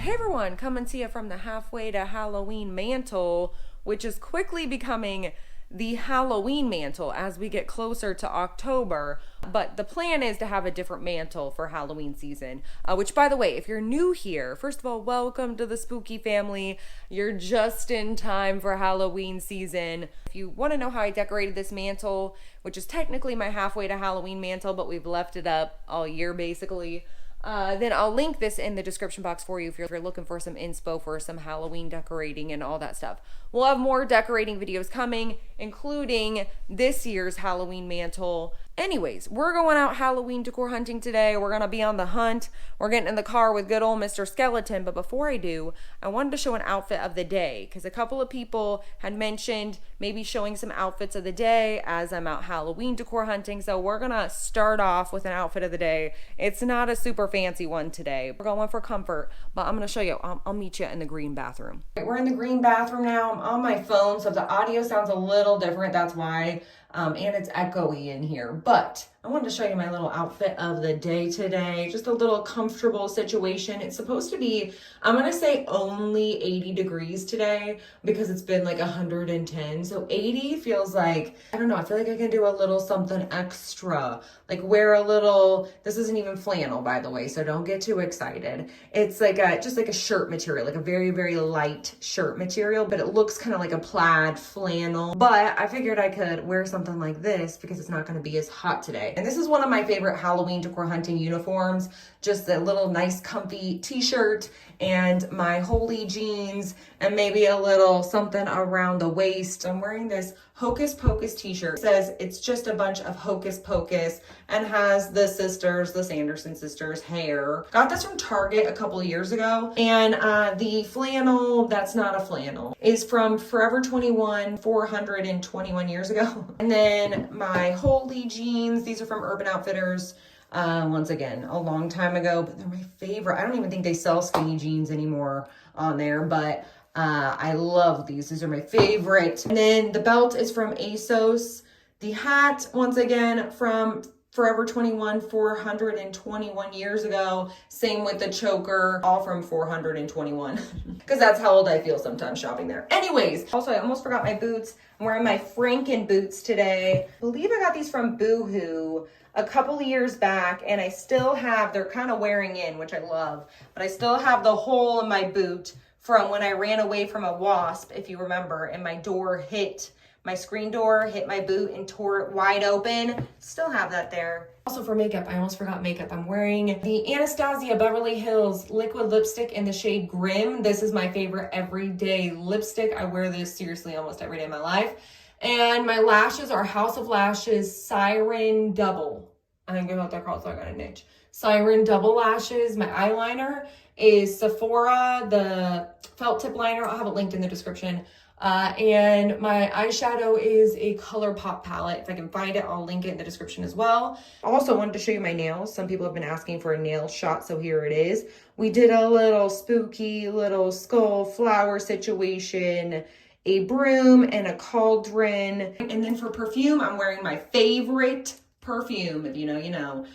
Hey everyone, come and see it from the halfway to Halloween mantle, which is quickly becoming the Halloween mantle as we get closer to October. But the plan is to have a different mantle for Halloween season, which, by the way, if you're new here, first of all, welcome to the spooky family. You're just in time for Halloween season. If you want to know how I decorated this mantle, which is technically my halfway to Halloween mantle, but we've left it up all year basically, then I'll link this in the description box for you if you're looking for some inspo for some Halloween decorating and all that stuff. We'll have more decorating videos coming, including this year's Halloween mantle. Anyways, we're going out Halloween decor hunting today. We're going to be on the hunt. We're getting in the car with good old Mr. Skeleton. But before I do, I wanted to show an outfit of the day because a couple of people had mentioned maybe showing some outfits of the day as I'm out Halloween decor hunting. So we're going to start off with an outfit of the day. It's not a super fancy one today. We're going for comfort, but I'm going to show you. I'll meet you in the green bathroom. We're in the green bathroom now. I'm on my phone, so if the audio sounds a little different, that's why. And it's echoey in here, but I wanted to show you my little outfit of the day today. Just a little comfortable situation. It's supposed to be, I'm going to say only 80 degrees today because it's been like 110. So 80 feels like, I don't know, I feel like I can do a little something extra. Like wear a little, this isn't even flannel, by the way, so don't get too excited. It's like just like a shirt material, like a very, very light shirt material, but it looks kind of like a plaid flannel. But I figured I could wear something like this because it's not going to be as hot today. And this is one of my favorite Halloween decor hunting uniforms. Just a little nice comfy t-shirt and my holy jeans and maybe a little something around the waist. I'm wearing this Hocus Pocus t-shirt. It says it's just a bunch of Hocus Pocus and has the sisters, the Sanderson sisters hair. Got this from Target a couple of years ago. And the flannel, that's not a flannel, is from Forever 21, 421 years ago. And then my holy jeans, these are from Urban Outfitters. Once again, a long time ago, but they're my favorite. I don't even think they sell skinny jeans anymore on there, but I love these. These are my favorite. And then the belt is from ASOS. The hat, once again, from Forever 21, 421 years ago. Same with the choker, all from 421. Because that's how old I feel sometimes shopping there. Anyways, also I almost forgot my boots. I'm wearing my Franken Boots today. I believe I got these from Boohoo a couple of years back, and I still have, they're kind of wearing in, which I love, but I still have the hole in my boot from when I ran away from a wasp, if you remember, and my door hit, my screen door hit my boot and tore it wide open. Still have that there. Also for makeup, I almost forgot makeup. I'm wearing the Anastasia Beverly Hills liquid lipstick in the shade Grim. This is my favorite everyday lipstick. I wear this seriously almost every day of my life. And my lashes are House of Lashes Siren Double. I think about that called, so I got a niche. Siren Double Lashes. My eyeliner is Sephora, the felt tip liner. I'll have it linked in the description. And my eyeshadow is a ColourPop palette. If I can find it, I'll link it in the description as well. Also wanted to show you my nails. Some people have been asking for a nail shot, so here it is. We did a little spooky little skull flower situation, a broom and a cauldron. And then for perfume, I'm wearing my favorite perfume. If you know, you know.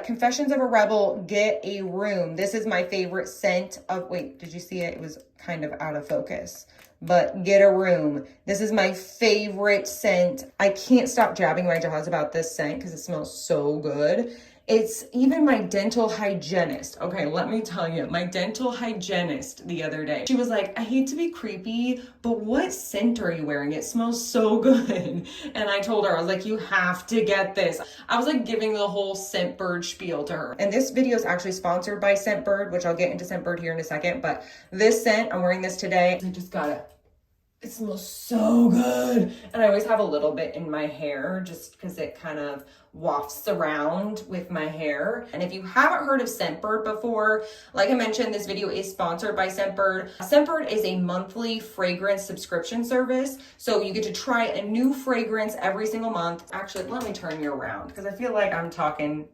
Confessions of a Rebel, Get a Room. This is my favorite scent of, wait, did you see it? It was kind of out of focus. But Get a Room. This is my favorite scent. I can't stop jabbing my jaws about this scent because it smells so good. It's even my dental hygienist. Okay, let me tell you, my dental hygienist the other day, she was like, I hate to be creepy, but what scent are you wearing? It smells so good. And I told her, I was like, you have to get this. I was like giving the whole Scentbird spiel to her. And this video is actually sponsored by Scentbird, which I'll get into Scentbird here in a second. But this scent, I'm wearing this today. I just got it. It smells so good. And I always have a little bit in my hair just because it kind of wafts around with my hair. And if you haven't heard of Scentbird before, like I mentioned, this video is sponsored by Scentbird. Scentbird is a monthly fragrance subscription service. So you get to try a new fragrance every single month. Actually, let me turn you around because I feel like I'm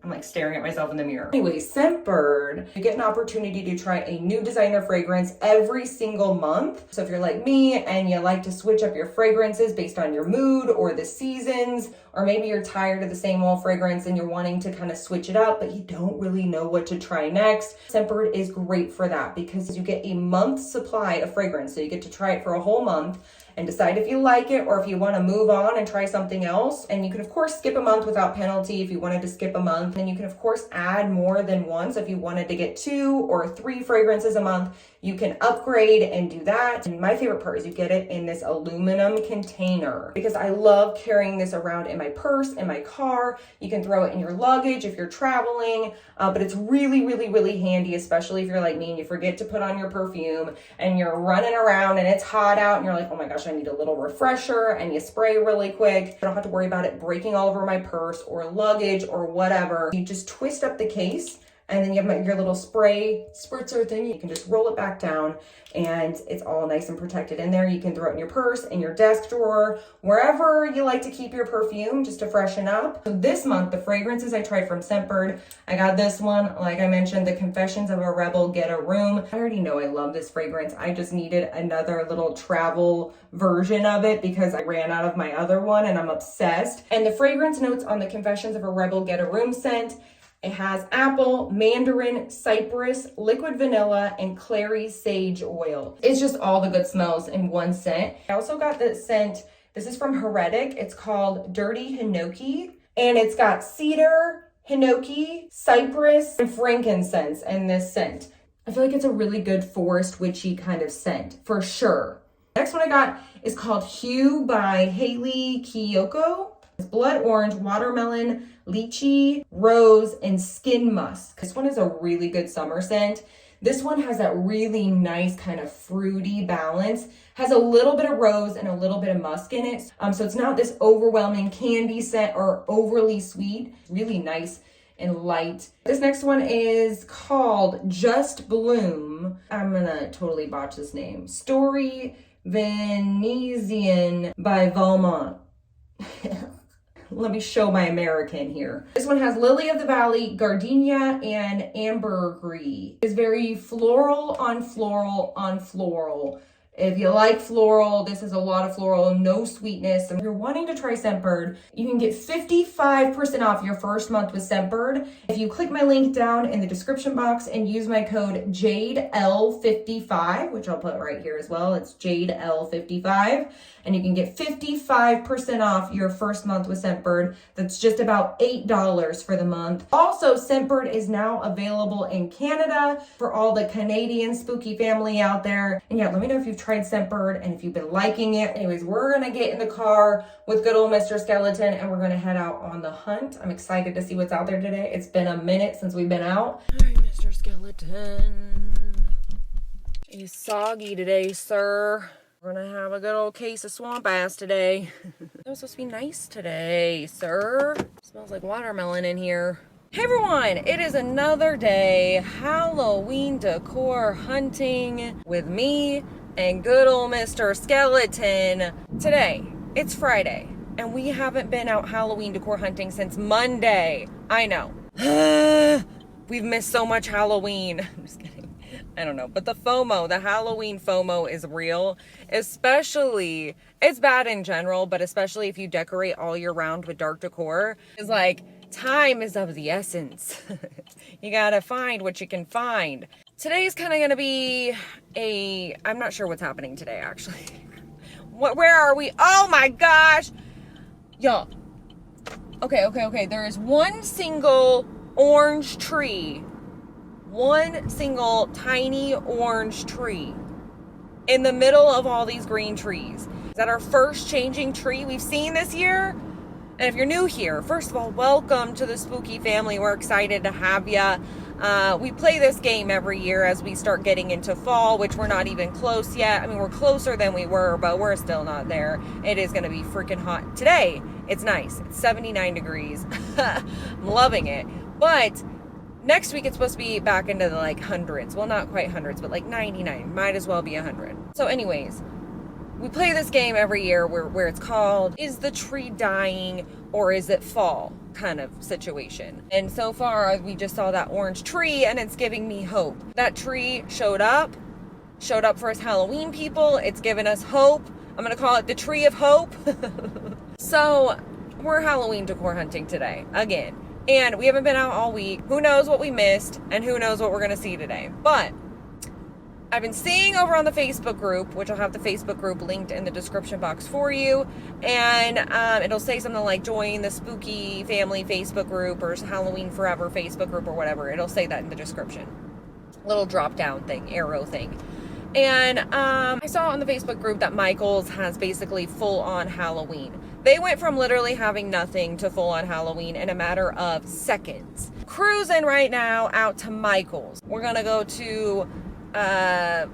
like staring at myself in the mirror. Anyway, Scentbird, you get an opportunity to try a new designer fragrance every single month. So if you're like me and you like to switch up your fragrances based on your mood or the seasons, or maybe you're tired of the same old fragrance and you're wanting to kind of switch it up, but you don't really know what to try next. Scentbird is great for that because you get a month's supply of fragrance. So you get to try it for a whole month and decide if you like it or if you want to move on and try something else. And you can of course skip a month without penalty if you wanted to skip a month. And you can of course add more than one. So if you wanted to get 2 or 3 fragrances a month, you can upgrade and do that. And my favorite part is you get it in this aluminum container because I love carrying this around in my purse, in my car. You can throw it in your luggage if you're traveling, but it's really, really, really handy, especially if you're like me and you forget to put on your perfume and you're running around and it's hot out and you're like, oh my gosh, I need a little refresher, and you spray really quick. I don't have to worry about it breaking all over my purse or luggage or whatever. You just twist up the case and then you have your little spray spritzer thing. You can just roll it back down and it's all nice and protected in there. You can throw it in your purse, in your desk drawer, wherever you like to keep your perfume just to freshen up. So this month, the fragrances I tried from Scentbird, I got this one, like I mentioned, the Confessions of a Rebel Get a Room. I already know I love this fragrance. I just needed another little travel version of it because I ran out of my other one and I'm obsessed. And the fragrance notes on the Confessions of a Rebel Get a Room scent, it has apple, mandarin, cypress, liquid vanilla, and clary sage oil. It's just all the good smells in one scent. I also got the scent, this is from Heretic. It's called Dirty Hinoki, and it's got cedar, hinoki, cypress, and frankincense in this scent. I feel like it's a really good forest witchy kind of scent, for sure. Next one I got is called Hue by Haley Kiyoko. It's blood orange, watermelon, lychee, rose, and skin musk. This one is a really good summer scent. This one has that really nice kind of fruity balance. Has a little bit of rose and a little bit of musk in it. So it's not this overwhelming candy scent or overly sweet. Really nice and light. This next one is called Just Bloom. I'm gonna totally botch this name. Story Venetian by Valmont. Let me show my American here. This one has lily of the valley, gardenia, and ambergris. It's very floral on floral on floral. If you like floral, this is a lot of floral, no sweetness. And if you're wanting to try Scentbird, you can get 55% off your first month with Scentbird if you click my link down in the description box and use my code JADEL55, which I'll put right here as well. It's JADEL55. And you can get 55% off your first month with Scentbird. That's just about $8 for the month. Also, Scentbird is now available in Canada for all the Canadian spooky family out there. And yeah, let me know if you've tried Scentbird and if you've been liking it. Anyways, we're gonna get in the car with good old Mr. Skeleton and we're gonna head out on the hunt. I'm excited to see what's out there today. It's been a minute since we've been out. All right, Mr. Skeleton. He's soggy today, sir. We're gonna have a good old case of swamp ass today. It was supposed to be nice today, sir. Smells like watermelon in here. Hey everyone, it is another day Halloween decor hunting with me and good old Mr. Skeleton. Today, it's Friday, and we haven't been out Halloween decor hunting since Monday. I know. We've missed so much Halloween. I'm just kidding. I don't know, but the FOMO, the Halloween FOMO is real, especially, it's bad in general, but especially if you decorate all year round with dark decor. It's like, time is of the essence. You gotta find what you can find. Today's kind of gonna be I'm not sure what's happening today, actually. Where are we? Oh my gosh! Y'all. Okay. There is one single orange tree. One single tiny orange tree in the middle of all these green trees. Is that our first changing tree we've seen this year? And if you're new here, first of all, welcome to the spooky family. We're excited to have ya. We play this game every year as we start getting into fall, which we're not even close yet. I mean, we're closer than we were, but we're still not there. It is going to be freaking hot. Today, it's nice. It's 79 degrees. I'm loving it. But next week, it's supposed to be back into the like hundreds. Well, not quite hundreds, but like 99. Might as well be 100. So anyways, we play this game every year where it's called, is the tree dying or is it fall kind of situation. And so far, we just saw that orange tree and it's giving me hope. That tree showed up for us Halloween people. It's given us hope. I'm going to call it the tree of hope. So we're Halloween decor hunting today, again. And we haven't been out all week. Who knows what we missed, and who knows what we're gonna see today. But I've been seeing over on the Facebook group, which I'll have the Facebook group linked in the description box for you, and it'll say something like join the Spooky Family Facebook group or Halloween Forever Facebook group or whatever. It'll say that in the description. Little drop down thing, arrow thing. And I saw on the Facebook group that Michael's has basically full on Halloween. They went from literally having nothing to full on Halloween in a matter of seconds. Cruising right now out to Michael's. We're gonna go to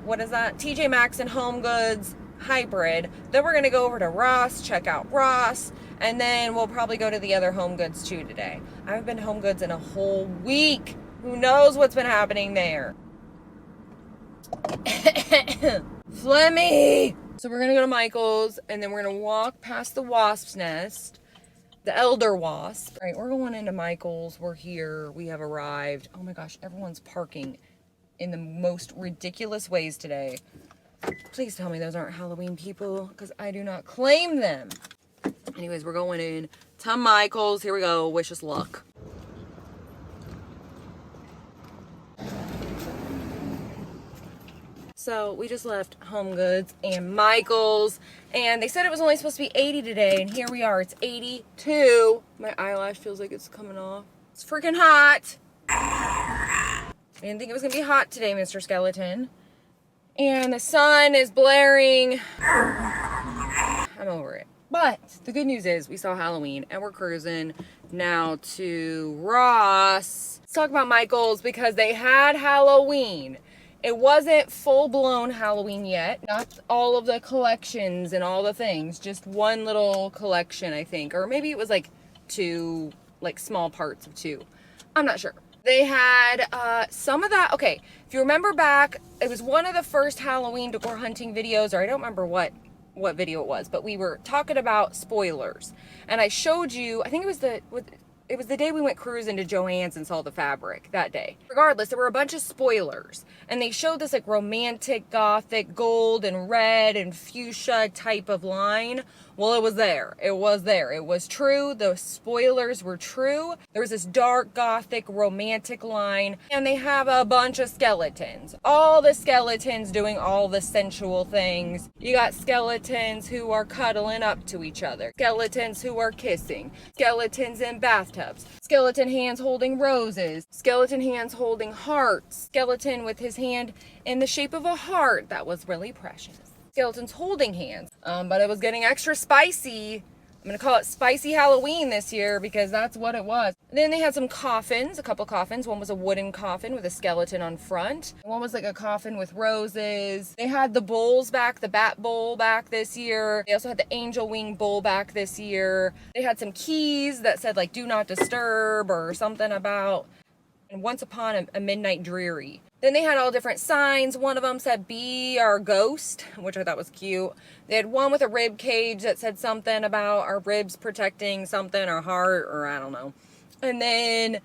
what is that? TJ Maxx and HomeGoods hybrid. Then we're gonna go over to Ross, check out Ross, and then we'll probably go to the other HomeGoods too today. I haven't been to HomeGoods in a whole week. Who knows what's been happening there? Flemmy! So we're gonna go to Michael's, and then we're gonna walk past the wasp's nest, the elder wasp. All right, we're going into Michael's. We're here. We have arrived. Oh my gosh, everyone's parking in the most ridiculous ways today. Please tell me those aren't Halloween people, because I do not claim them. Anyways, we're going in to Michael's. Here we go. Wish us luck. So we just left HomeGoods and Michael's, and they said it was only supposed to be 80 today, and here we are. It's 82. My eyelash feels like it's coming off. It's freaking hot. I didn't think it was gonna be hot today, Mr. Skeleton. And the sun is blaring. I'm over it. But the good news is we saw Halloween, and we're cruising now to Ross. Let's talk about Michael's because they had Halloween. It wasn't full-blown Halloween yet. Not all of the collections and all the things. Just one little collection, I think. Or maybe it was like two, like small parts of two. I'm not sure. They had some of that. Okay, if you remember back, it was one of the first Halloween decor hunting videos, or I don't remember what video it was, but we were talking about spoilers. And I showed you, I think it was the day we went cruising to Joann's and saw the fabric that day. Regardless, there were a bunch of spoilers, and they showed this like romantic gothic gold and red and fuchsia type of line. Well, it was there. It was there. It was true. The spoilers were true. There was this dark gothic romantic line, and they have a bunch of skeletons. All the skeletons doing all the sensual things. You got skeletons who are cuddling up to each other. Skeletons who are kissing. Skeletons in bathtubs. Skeleton hands holding roses. Skeleton hands holding hearts. Skeleton with his hand in the shape of a heart. That was really precious. Skeletons holding hands. But it was getting extra spicy. I'm gonna call it Spicy Halloween this year because that's what it was. Then they had some coffins, a couple coffins. One was a wooden coffin with a skeleton on front. One was like a coffin with roses. They had the bowls back, the bat bowl back this year. They also had the angel wing bowl back this year. They had some keys that said like do not disturb or something about and once upon a midnight dreary. Then they had all different signs. One of them said, be our ghost, which I thought was cute. They had one with a rib cage that said something about our ribs protecting something, our heart, or I don't know. And then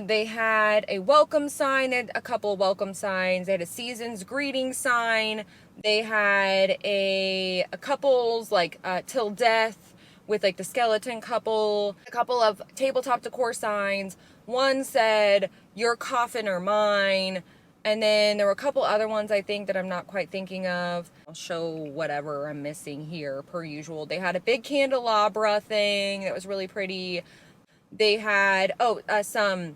they had a welcome sign. They had a couple of welcome signs. They had a season's greeting sign. They had a couple's like till death with like the skeleton couple. A couple of tabletop decor signs. One said, your coffin or mine. And then there were a couple other ones I think that I'm not quite thinking of. I'll show whatever I'm missing here per usual. They had a big candelabra thing that was really pretty. They had, some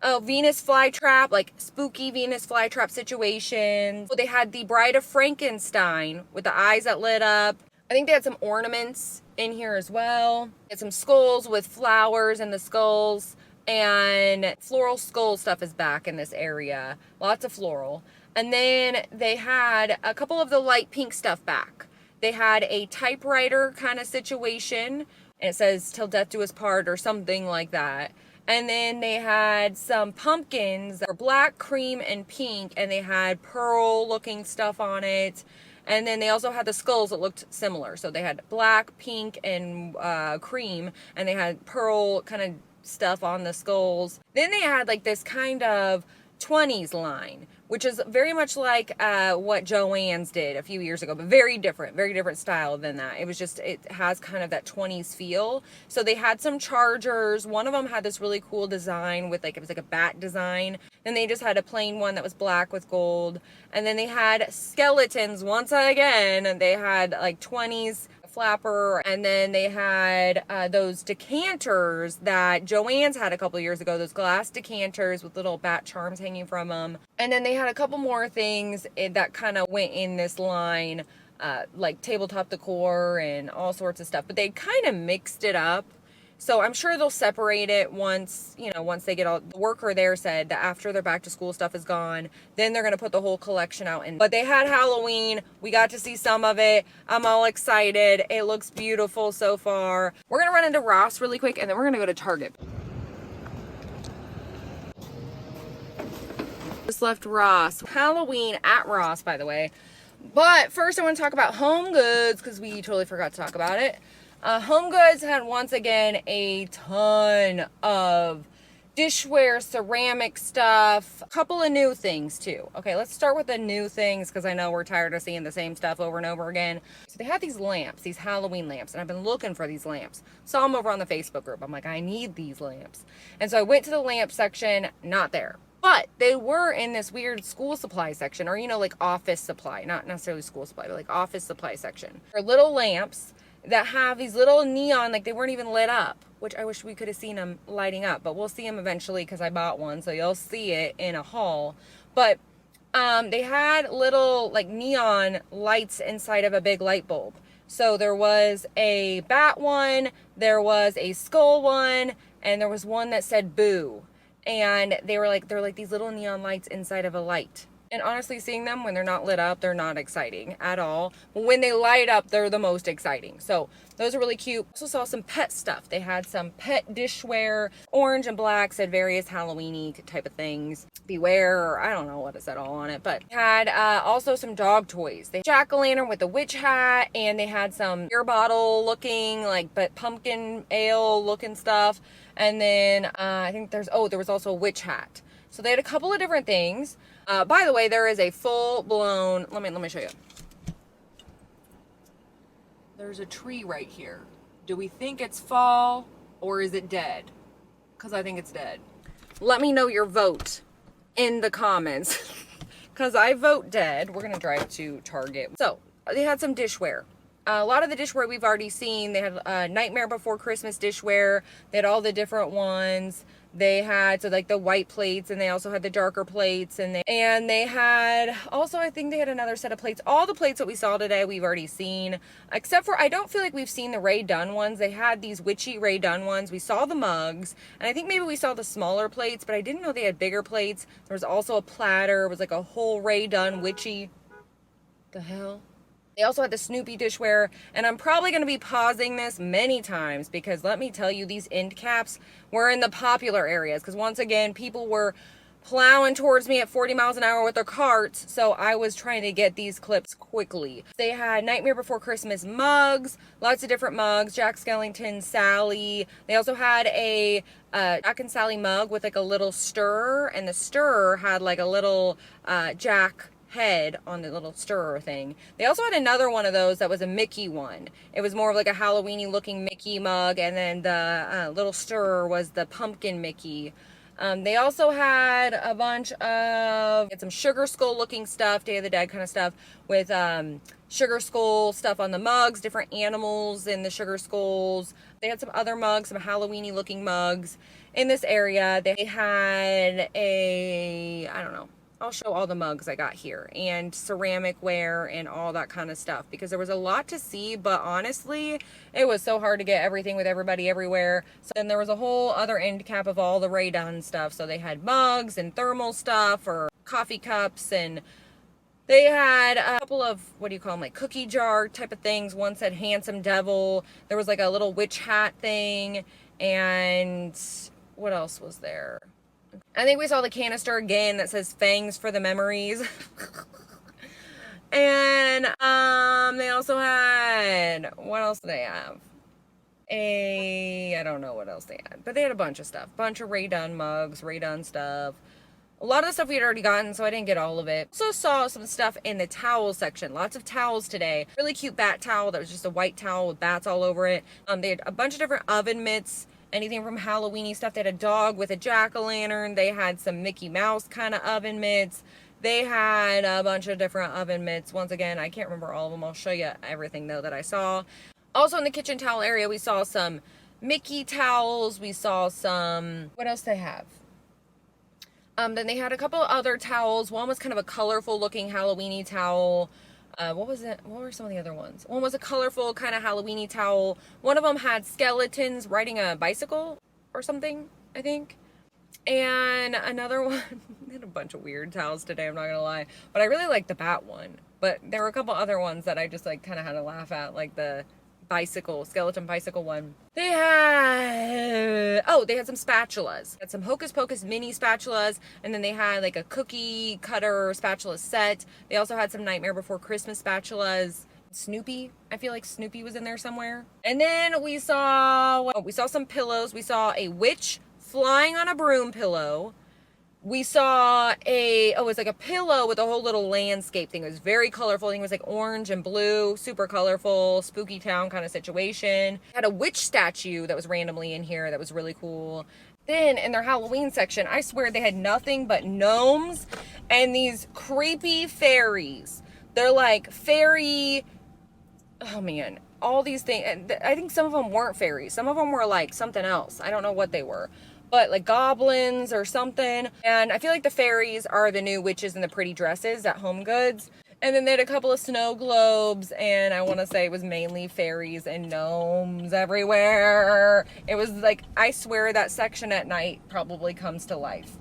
Venus flytrap, like spooky Venus flytrap situations. They had the Bride of Frankenstein with the eyes that lit up. I think they had some ornaments in here as well. They had some skulls with flowers in the skulls. And floral skull stuff is back in this area. Lots of floral. And then they had a couple of the light pink stuff back. They had a typewriter kind of situation. And it says, till death do us part or something like that. And then they had some pumpkins that were black, cream, and pink. And they had pearl looking stuff on it. And then they also had the skulls that looked similar. So they had black, pink, and cream. And they had pearl kind of stuff on the skulls. Then they had like this kind of 20s line which is very much like what Joann's did a few years ago, but very different style than that. It was just, it has kind of that 20s feel. So they had some chargers. One of them had this really cool design with like, it was like a bat design. Then they just had a plain one that was black with gold. And then they had skeletons once again, and they had like 20s flapper, and then they had those decanters that Joann's had a couple years ago, those glass decanters with little bat charms hanging from them. And then they had a couple more things that kind of went in this line, like tabletop decor and all sorts of stuff, but they kind of mixed it up. So I'm sure they'll separate it once, you know, once they get all, the worker there said that after their back to school stuff is gone, then they're going to put the whole collection out. But they had Halloween. We got to see some of it. I'm all excited. It looks beautiful so far. We're going to run into Ross really quick, and then we're going to go to Target. Just left Ross. Halloween at Ross, by the way. But first I want to talk about HomeGoods, because we totally forgot to talk about it. HomeGoods had once again a ton of dishware, ceramic stuff, a couple of new things too. Okay, let's start with the new things, because I know we're tired of seeing the same stuff over and over again. So they had these lamps, these Halloween lamps, and I've been looking for these lamps. Saw them over on the Facebook group. I'm like, I need these lamps. And so I went to the lamp section, not there. But they were in this weird school supply section, or, you know, like office supply, not necessarily school supply, but like office supply section. They're little lamps that have these little neon, like they weren't even lit up, which I wish we could have seen them lighting up, but we'll see them eventually because I bought one, so you'll see it in a haul. But they had little like neon lights inside of a big light bulb. So there was a bat one, there was a skull one, and there was one that said boo. And they're like these little neon lights inside of a light. And honestly, seeing them when they're not lit up, they're not exciting at all. But when they light up, they're the most exciting. So those are really cute. Also saw some pet stuff. They had some pet dishware. Orange and black said various Halloween-y type of things. Beware, or I don't know what it said all on it. But had also some dog toys. They had jack-o'-lantern with a witch hat. And they had some beer bottle looking, like, but pumpkin ale looking stuff. And then I think there was also a witch hat. So they had a couple of different things. By the way, there is a full-blown, let me show you. There's a tree right here. Do we think it's fall or is it dead? Because I think it's dead. Let me know your vote in the comments. Because I vote dead. We're going to drive to Target. So they had some dishware. A lot of the dishware we've already seen. They had Nightmare Before Christmas dishware. They had all the different ones. They had, so like the white plates, and they also had the darker plates, and they had also, I think they had another set of plates. All the plates that we saw today we've already seen, except for I don't feel like we've seen the Ray Dunn ones. They had these witchy Ray Dunn ones. We saw the mugs, and I think maybe we saw the smaller plates, but I didn't know they had bigger plates. There was also a platter. It was like a whole Ray Dunn witchy. The hell? They also had the Snoopy dishware, and I'm probably going to be pausing this many times because let me tell you, these end caps were in the popular areas because once again, people were plowing towards me at 40 miles an hour with their carts, so I was trying to get these clips quickly. They had Nightmare Before Christmas mugs, lots of different mugs, Jack Skellington, Sally. They also had a Jack and Sally mug with like a little stirrer, and the stirrer had like a little Jack head on the little stirrer thing. They also had another one of those that was a Mickey one. It was more of like a Halloween-y looking Mickey mug, and then the little stirrer was the pumpkin Mickey. They also had a bunch of some Sugar Skull looking stuff, Day of the Dead kind of stuff, with Sugar Skull stuff on the mugs, different animals in the Sugar Skulls. They had some other mugs, some Halloween-y looking mugs in this area. They had I don't know, I'll show all the mugs I got here, and ceramic ware and all that kind of stuff, because there was a lot to see, but honestly, it was so hard to get everything with everybody everywhere. So then there was a whole other end cap of all the Ray Dunn stuff. So they had mugs and thermal stuff, or coffee cups, and they had a couple of, what do you call them, like cookie jar type of things. One said Handsome Devil. There was like a little witch hat thing, and what else was there? I think we saw the canister again that says Fangs for the Memories. And they also had, what else do they have? I don't know what else they had, but they had a bunch of stuff. Bunch of Ray Dunn mugs, Ray Dunn stuff. A lot of the stuff we had already gotten, so I didn't get all of it. Also saw some stuff in the towel section. Lots of towels today. Really cute bat towel that was just a white towel with bats all over it. They had a bunch of different oven mitts, anything from Halloween-y stuff. They had a dog with a jack-o'-lantern. They had some Mickey Mouse kind of oven mitts. They had a bunch of different oven mitts. Once again, I can't remember all of them. I'll show you everything, though, that I saw. Also, in the kitchen towel area, we saw some Mickey towels. We saw some... What else they have? Then they had a couple of other towels. One was kind of a colorful-looking Halloween-y towel. What was it? What were some of the other ones? One was a colorful kind of Halloween-y towel. One of them had skeletons riding a bicycle or something, I think. And another one, they had a bunch of weird towels today, I'm not gonna lie. But I really liked the bat one. But there were a couple other ones that I just like kind of had to laugh at, like the skeleton bicycle one. They had, they had some spatulas. They had some Hocus Pocus mini spatulas, and then they had like a cookie cutter spatula set. They also had some Nightmare Before Christmas spatulas. Snoopy, I feel like Snoopy was in there somewhere. And then we saw some pillows. We saw a witch flying on a broom pillow. We saw it was like a pillow with a whole little landscape thing. It was very colorful. I think it was like orange and blue, super colorful, spooky town kind of situation. Had a witch statue that was randomly in here that was really cool. Then in their Halloween section, I swear they had nothing but gnomes and these creepy fairies. They're like fairy, oh man, all these things. I think some of them weren't fairies. Some of them were like something else. I don't know what they were. But like goblins or something. And I feel like the fairies are the new witches in the pretty dresses at HomeGoods. And then they had a couple of snow globes, and I want to say it was mainly fairies and gnomes everywhere. It was like, I swear that section at night probably comes to life.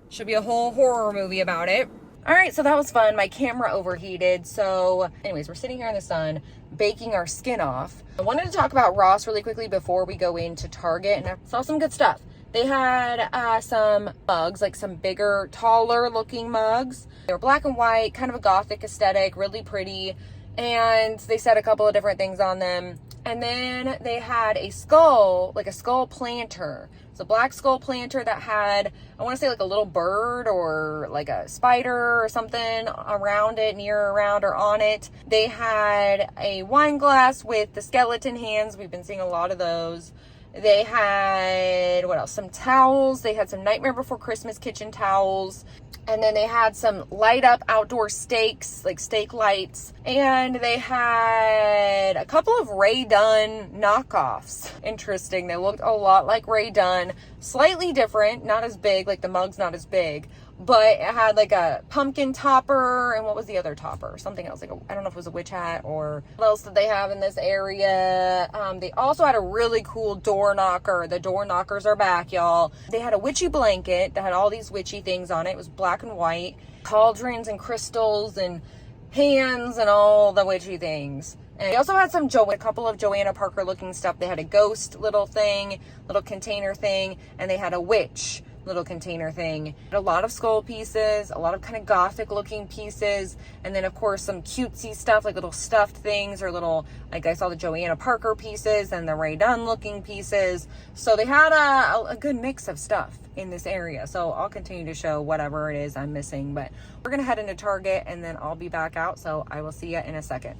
Should be a whole horror movie about it. All right, so that was fun. My camera overheated. So anyways, we're sitting here in the sun, baking our skin off. I wanted to talk about Ross really quickly before we go into Target, and I saw some good stuff. They had some mugs, like some bigger, taller looking mugs. They were black and white, kind of a gothic aesthetic, really pretty. And they said a couple of different things on them. And then they had a skull, like a skull planter. It's a black skull planter that had, I want to say like a little bird or like a spider or something around it, near, around, or on it. They had a wine glass with the skeleton hands. We've been seeing a lot of those. They had, what else? Some towels. They had some Nightmare Before Christmas kitchen towels. And then they had some light up outdoor steaks, like steak lights. And they had a couple of Ray Dunn knockoffs. Interesting. They looked a lot like Ray Dunn. Slightly different. Not as big. Like the mug's not as big. But it had like a pumpkin topper, and what was the other topper? Something else, like I don't know if it was a witch hat or what else did they have in this area. They also had a really cool door knocker. The door knockers are back, y'all. They had a witchy blanket that had all these witchy things on it. It was black and white, cauldrons and crystals and hands and all the witchy things. And they also had a couple of Joanna Parker looking stuff. They had a ghost little thing, little container thing, and they had a witch little container thing. A lot of skull pieces, a lot of kind of gothic looking pieces, and then of course some cutesy stuff like little stuffed things, or little, like I saw the Joanna Parker pieces and the Ray Dunn looking pieces. So they had a good mix of stuff in this area. So I'll continue to show whatever it is I'm missing, but we're gonna head into Target and then I'll be back out. So I will see you in a second.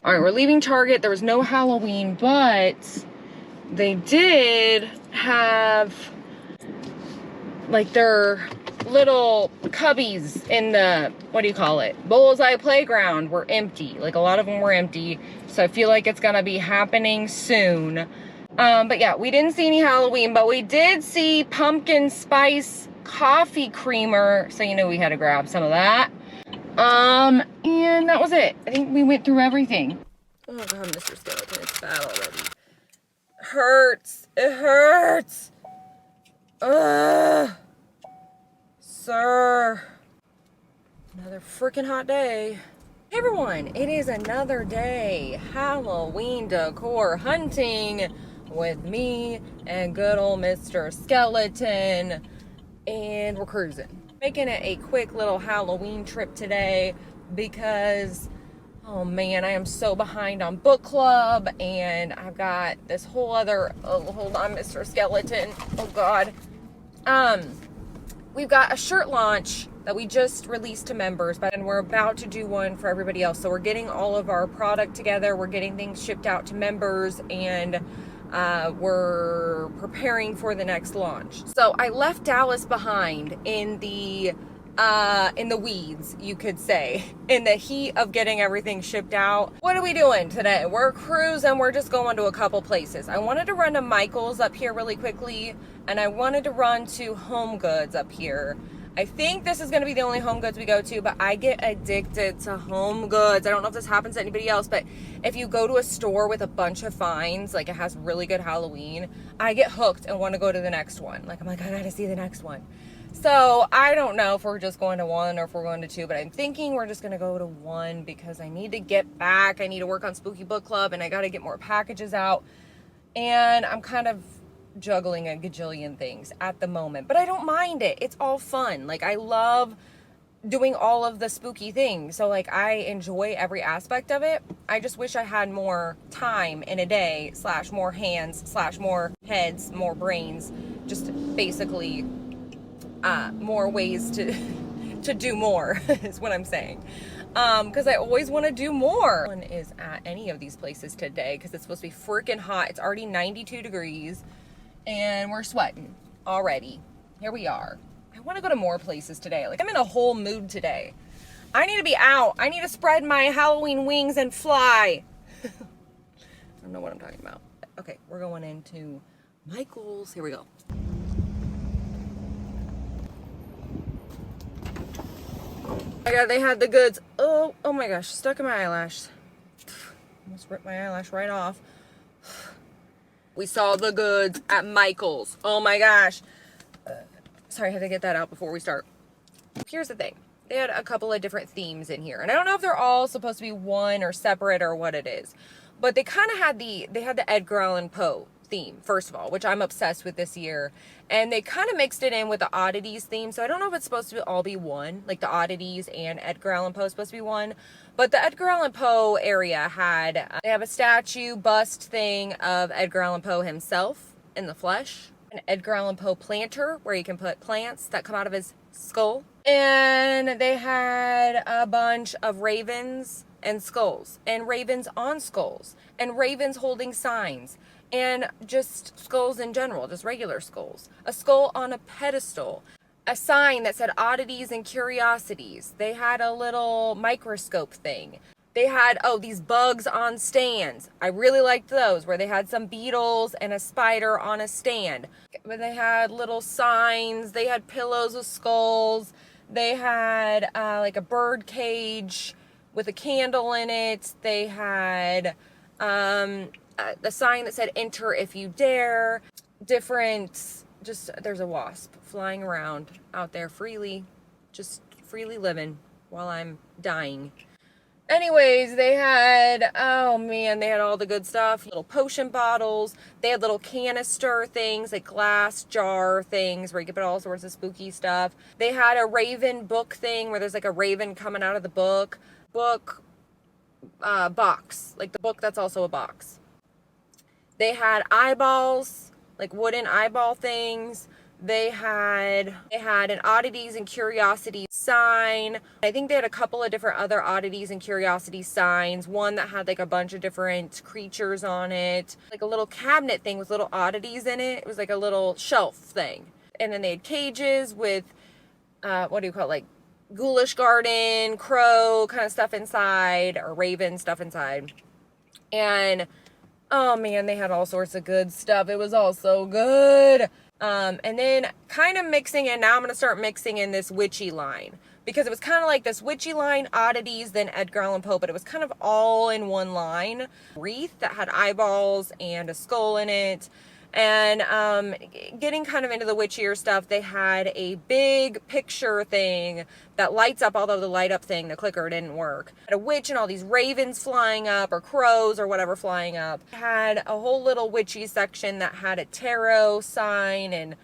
All right, we're leaving Target. There was no Halloween, but they did have like their little cubbies in the, what do you call it? Bullseye playground were empty. Like a lot of them were empty. So I feel like it's gonna be happening soon. But yeah, we didn't see any Halloween, but we did see pumpkin spice coffee creamer. So you know we had to grab some of that. And that was it. I think we went through everything. Oh God, Mr. Skeleton, it's bad already. Hurts. It hurts. Ugh. Sir. Another freaking hot day. Hey everyone, it is another day. Halloween decor hunting with me and good old Mr. Skeleton. And we're cruising. Making it a quick little Halloween trip today because Oh man, I am so behind on book club, and I've got this whole other, oh, hold on, Mr. Skeleton. Oh God. We've got a shirt launch that we just released to members, and we're about to do one for everybody else. So we're getting all of our product together, we're getting things shipped out to members, and we're preparing for the next launch. So I left Dallas behind in the weeds, you could say, in the heat of getting everything shipped out. What are we doing today? We're cruising. We're just going to a couple places. I wanted to run to Michael's up here really quickly, and I wanted to run to HomeGoods up here. I think this is going to be the only HomeGoods we go to, but I get addicted to HomeGoods. I don't know if this happens to anybody else, but if you go to a store with a bunch of finds, like it has really good Halloween, I get hooked and want to go to the next one. Like, I'm like, I gotta see the next one. So I don't know if we're just going to one or if we're going to two, but I'm thinking we're just going to go to one because I need to get back. I need to work on Spooky Book Club, and I got to get more packages out. And I'm kind of juggling a gajillion things at the moment, but I don't mind it. It's all fun. Like, I love doing all of the spooky things. So like, I enjoy every aspect of it. I just wish I had more time in a day, / more hands, / more heads, more brains, just basically more ways to do more is what I'm saying, because I always want to do more. One is at any of these places today because it's supposed to be freaking hot. It's already 92 degrees and we're sweating already. Here we are. I want to go to more places today. Like, I'm in a whole mood today. I need to be out. I need to spread my Halloween wings and fly. I don't know what I'm talking about. Okay, we're going into Michael's. Here we go. Oh my God, they had the goods. Oh my gosh, stuck in my eyelash. Almost ripped my eyelash right off. We saw the goods at Michael's. Oh my gosh. Sorry, I had to get that out before we start. Here's the thing. They had a couple of different themes in here. And I don't know if they're all supposed to be one or separate or what it is. But they kind of had the Edgar Allan Poe theme, first of all, which I'm obsessed with this year. And they kind of mixed it in with the oddities theme. So I don't know if it's supposed to all be one, like the oddities and Edgar Allan Poe is supposed to be one. But the Edgar Allan Poe area they have a statue bust thing of Edgar Allan Poe himself in the flesh. An Edgar Allan Poe planter where you can put plants that come out of his skull. And they had a bunch of ravens and skulls, and ravens on skulls, and ravens holding signs, and just skulls in general, just regular skulls. A skull on a pedestal. A sign that said oddities and curiosities. They had a little microscope thing. They had, these bugs on stands. I really liked those, where they had some beetles and a spider on a stand. But they had little signs. They had pillows with skulls. They had like a bird cage with a candle in it. They had the sign that said enter if you dare. There's a wasp flying around out there freely, just freely living while I'm dying. Anyways, they had, they had all the good stuff. Little potion bottles. They had little canister things, like glass jar things where you could put all sorts of spooky stuff. They had a raven book thing where there's like a raven coming out of the book. Box. Like the book that's also a box. They had eyeballs, like wooden eyeball things. They had an oddities and curiosities sign. I think they had a couple of different other oddities and curiosities signs. One that had like a bunch of different creatures on it. Like a little cabinet thing with little oddities in it. It was like a little shelf thing. And then they had cages with, like ghoulish garden, crow kind of stuff inside, or raven stuff inside. And oh man, they had all sorts of good stuff. It was all so good. And then kind of mixing in, now I'm going to start mixing in this witchy line, because it was kind of like this witchy line, oddities, then Edgar Allan Poe, but it was kind of all in one line. Wreath that had eyeballs and a skull in it. And getting kind of into the witchier stuff, they had a big picture thing that lights up, although the light up thing, the clicker didn't work. Had a witch and all these ravens flying up, or crows or whatever flying up. Had a whole little witchy section that had a tarot sign and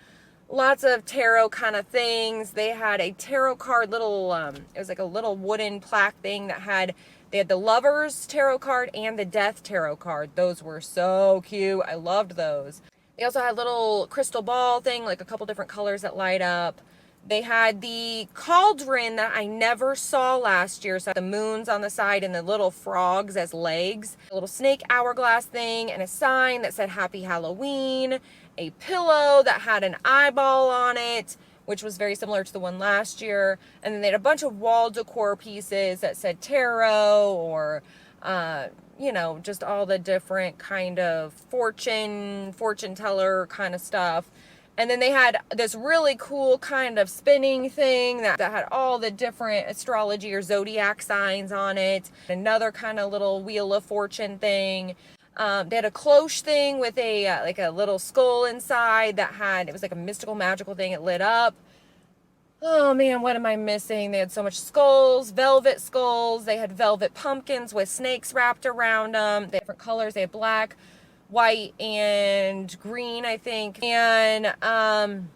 lots of tarot kind of things. They had a tarot card little, it was like a little wooden plaque thing that had They had the Lovers tarot card and the Death tarot card. Those were so cute. I loved those. They also had a little crystal ball thing, like a couple different colors that light up. They had the cauldron that I never saw last year. So the moons on the side and the little frogs as legs. A little snake hourglass thing and a sign that said Happy Halloween. A pillow that had an eyeball on it, which was very similar to the one last year. And then they had a bunch of wall decor pieces that said tarot or, you know, just all the different kind of fortune teller kind of stuff. And then they had this really cool kind of spinning thing that had all the different astrology or zodiac signs on it. Another kind of little wheel of fortune thing. They had a cloche thing with a like a little skull inside that had, it was like a mystical magical thing. It lit up. Oh man, what am I missing? They had so much skulls, velvet skulls. They had velvet pumpkins with snakes wrapped around them. They had different colors. They had black, white, and green, I think. And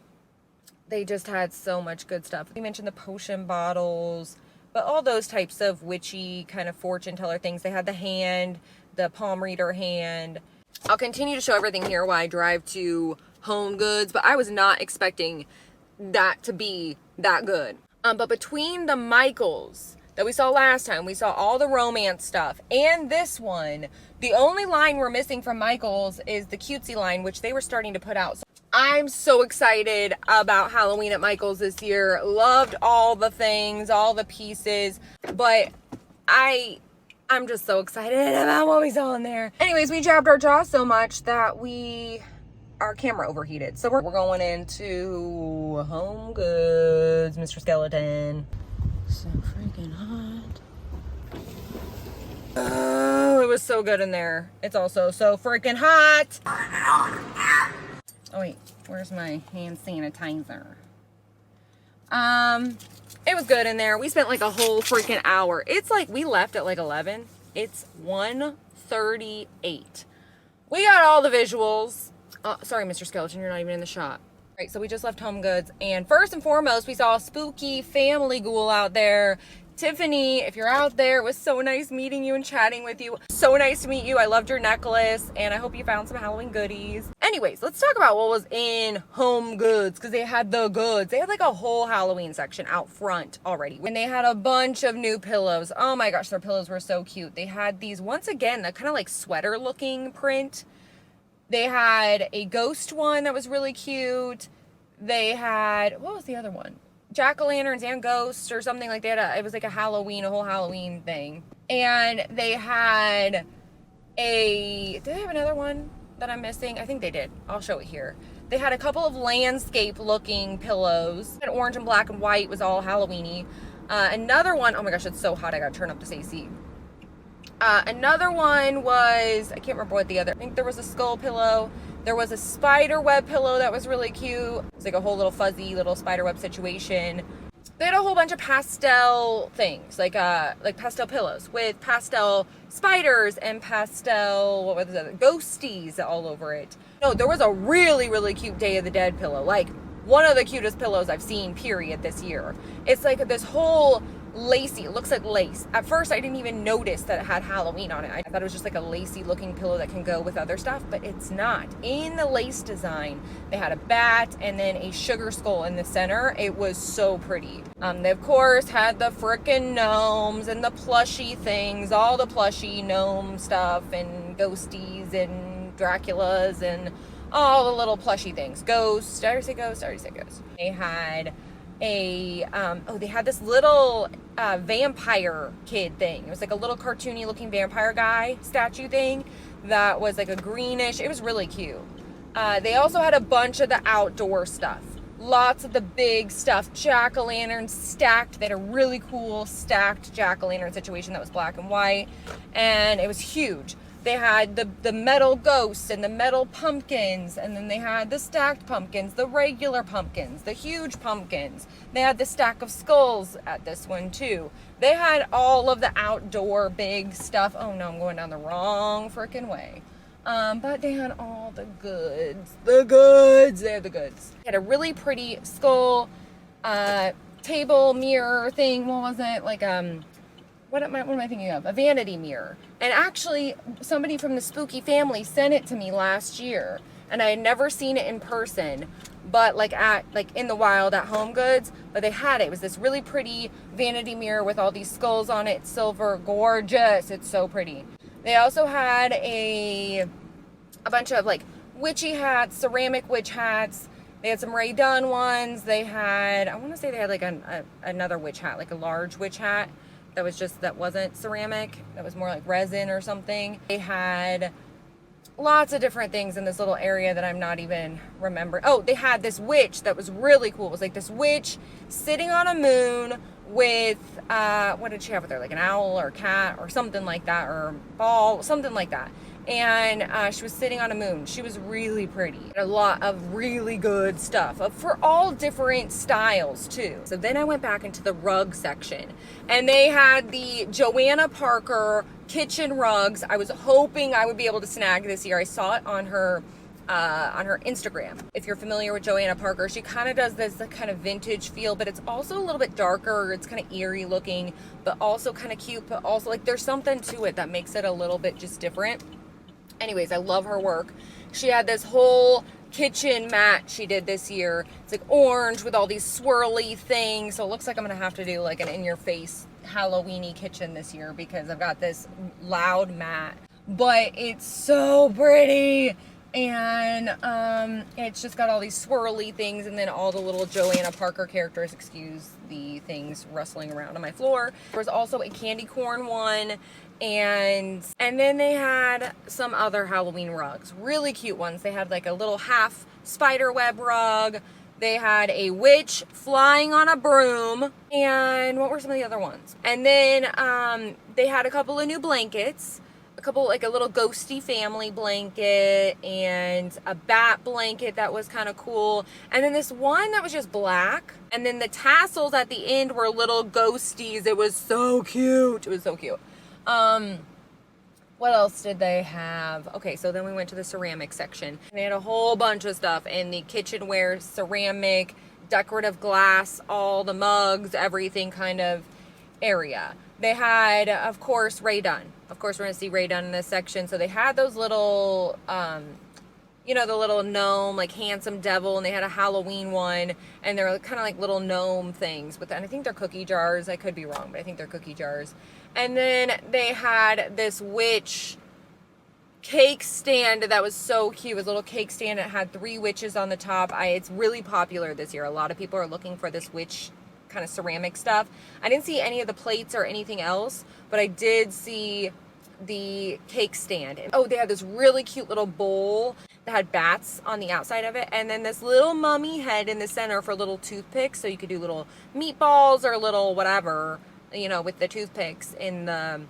they just had so much good stuff. We mentioned the potion bottles, but all those types of witchy kind of fortune teller things. They had the hand, the palm reader hand. I'll continue to show everything here while I drive to HomeGoods, but I was not expecting that to be that good. But between the Michaels that we saw last time, we saw all the romance stuff, and this one, the only line we're missing from Michaels is the cutesy line, which they were starting to put out. So I'm so excited about Halloween at Michaels this year. Loved all the things, all the pieces, but I'm just so excited about what we saw in there. Anyways, we jabbed our jaws so much that our camera overheated. So we're going into HomeGoods, Mr. Skeleton. So freaking hot. Oh, it was so good in there. It's also so freaking hot. Oh wait, where's my hand sanitizer? It was good in there. We spent like a whole freaking hour. It's like we left at like 11. It's 1:38. We got all the visuals. Sorry, Mr. Skeleton, you're not even in the shot. All right, so we just left HomeGoods, and first and foremost, we saw a spooky family ghoul out there. Tiffany, if you're out there, it was so nice meeting you and chatting with you. So nice to meet you. I loved your necklace, and I hope you found some Halloween goodies. Anyways, let's talk about what was in HomeGoods, because they had the goods. They had like a whole Halloween section out front already, and they had a bunch of new pillows. Oh my gosh, their pillows were so cute. They had these, once again, that kind of like sweater looking print. They had a ghost one that was really cute. They had, what was the other one? Jack-o'-lanterns and ghosts or something like that. It was like a whole Halloween thing. And they had did they have another one that I'm missing? I think they did. I'll show it here. They had a couple of landscape looking pillows. And orange and black and white was all Halloween-y. Another one, oh my gosh, it's so hot. I gotta turn up this AC. Another one was, I can't remember what the other, I think there was a skull pillow. There was a spider web pillow that was really cute. It was like a whole little fuzzy little spider web situation. They had a whole bunch of pastel things, like pastel pillows with pastel spiders and pastel, what was the other, ghosties all over it. No, there was a really, really cute Day of the Dead pillow. Like one of the cutest pillows I've seen, period, this year. It's like this whole lacy, it looks like lace. At first I didn't even notice that it had Halloween on it. I thought it was just like a lacy looking pillow that can go with other stuff, but it's not. In the lace design, they had a bat and then a sugar skull in the center. It was so pretty. They of course had the frickin' gnomes and the plushy things, all the plushy gnome stuff and ghosties and Draculas and all the little plushy things. Ghosts, did I already say ghosts? I already said ghosts. They had they had this little vampire kid thing. It was like a little cartoony looking vampire guy statue thing that was like a greenish. It was really cute. They also had a bunch of the outdoor stuff. Lots of the big stuff. Jack-o'-lanterns stacked. They had a really cool stacked jack-o'-lantern situation that was black and white, and it was huge. They had the metal ghosts and the metal pumpkins, and then they had the stacked pumpkins, the regular pumpkins, the huge pumpkins. They had the stack of skulls at this one too. They had all of the outdoor big stuff. Oh no, I'm going down the wrong freaking way. But they had all the goods. The goods! They had the goods. They had a really pretty skull, table, mirror thing. What was it? Like, what am I thinking of? A vanity mirror. And actually, somebody from the Spooky family sent it to me last year, and I had never seen it in person, but like in the wild at HomeGoods, but they had it. It was this really pretty vanity mirror with all these skulls on it, silver, gorgeous. It's so pretty. They also had a bunch of like witchy hats, ceramic witch hats. They had some Ray Dunn ones. They had, I want to say they had like another witch hat, like a large witch hat that wasn't ceramic. That was more like resin or something. They had lots of different things in this little area that I'm not even remembering. Oh, they had this witch that was really cool. It was like this witch sitting on a moon with, what did she have with her? Like an owl or a cat or something like that, or a ball, something like that. And she was sitting on a moon. She was really pretty. A lot of really good stuff for all different styles too. So then I went back into the rug section, and they had the Joanna Parker kitchen rugs. I was hoping I would be able to snag this year. I saw it on her Instagram. If you're familiar with Joanna Parker, she kind of does this kind of vintage feel, but it's also a little bit darker. It's kind of eerie looking, but also kind of cute, but also like there's something to it that makes it a little bit just different. Anyways, I love her work. She had this whole kitchen mat she did this year. It's like orange with all these swirly things. So it looks like I'm going to have to do like an in-your-face Halloween-y kitchen this year, because I've got this loud mat. But it's so pretty. And it's just got all these swirly things, and then all the little Joanna Parker characters. Excuse the things rustling around on my floor. There was also a candy corn one. And then they had some other Halloween rugs, really cute ones. They had like a little half spider web rug. They had a witch flying on a broom. And what were some of the other ones? And then they had a couple of new blankets, like a little ghosty family blanket and a bat blanket that was kind of cool. And then this one that was just black. And then the tassels at the end were little ghosties. It was so cute. It was so cute. What else did they have? Okay, so then we went to the ceramic section. They had a whole bunch of stuff in the kitchenware, ceramic, decorative glass, all the mugs, everything kind of area. They had, of course, Ray Dunn. Of course, we're going to see Ray Dunn in this section. So they had those little, the little gnome, like handsome devil, and they had a Halloween one, and they're kind of like little gnome things and I think they're cookie jars. I could be wrong, but I think they're cookie jars. And then they had this witch cake stand that was so cute. It was a little cake stand. It had 3 witches on the top. It's really popular this year. A lot of people are looking for this witch kind of ceramic stuff. I didn't see any of the plates or anything else, but I did see the cake stand. Oh, they had this really cute little bowl that had bats on the outside of it, and then this little mummy head in the center for little toothpicks, so you could do little meatballs or little whatever, with the toothpicks in the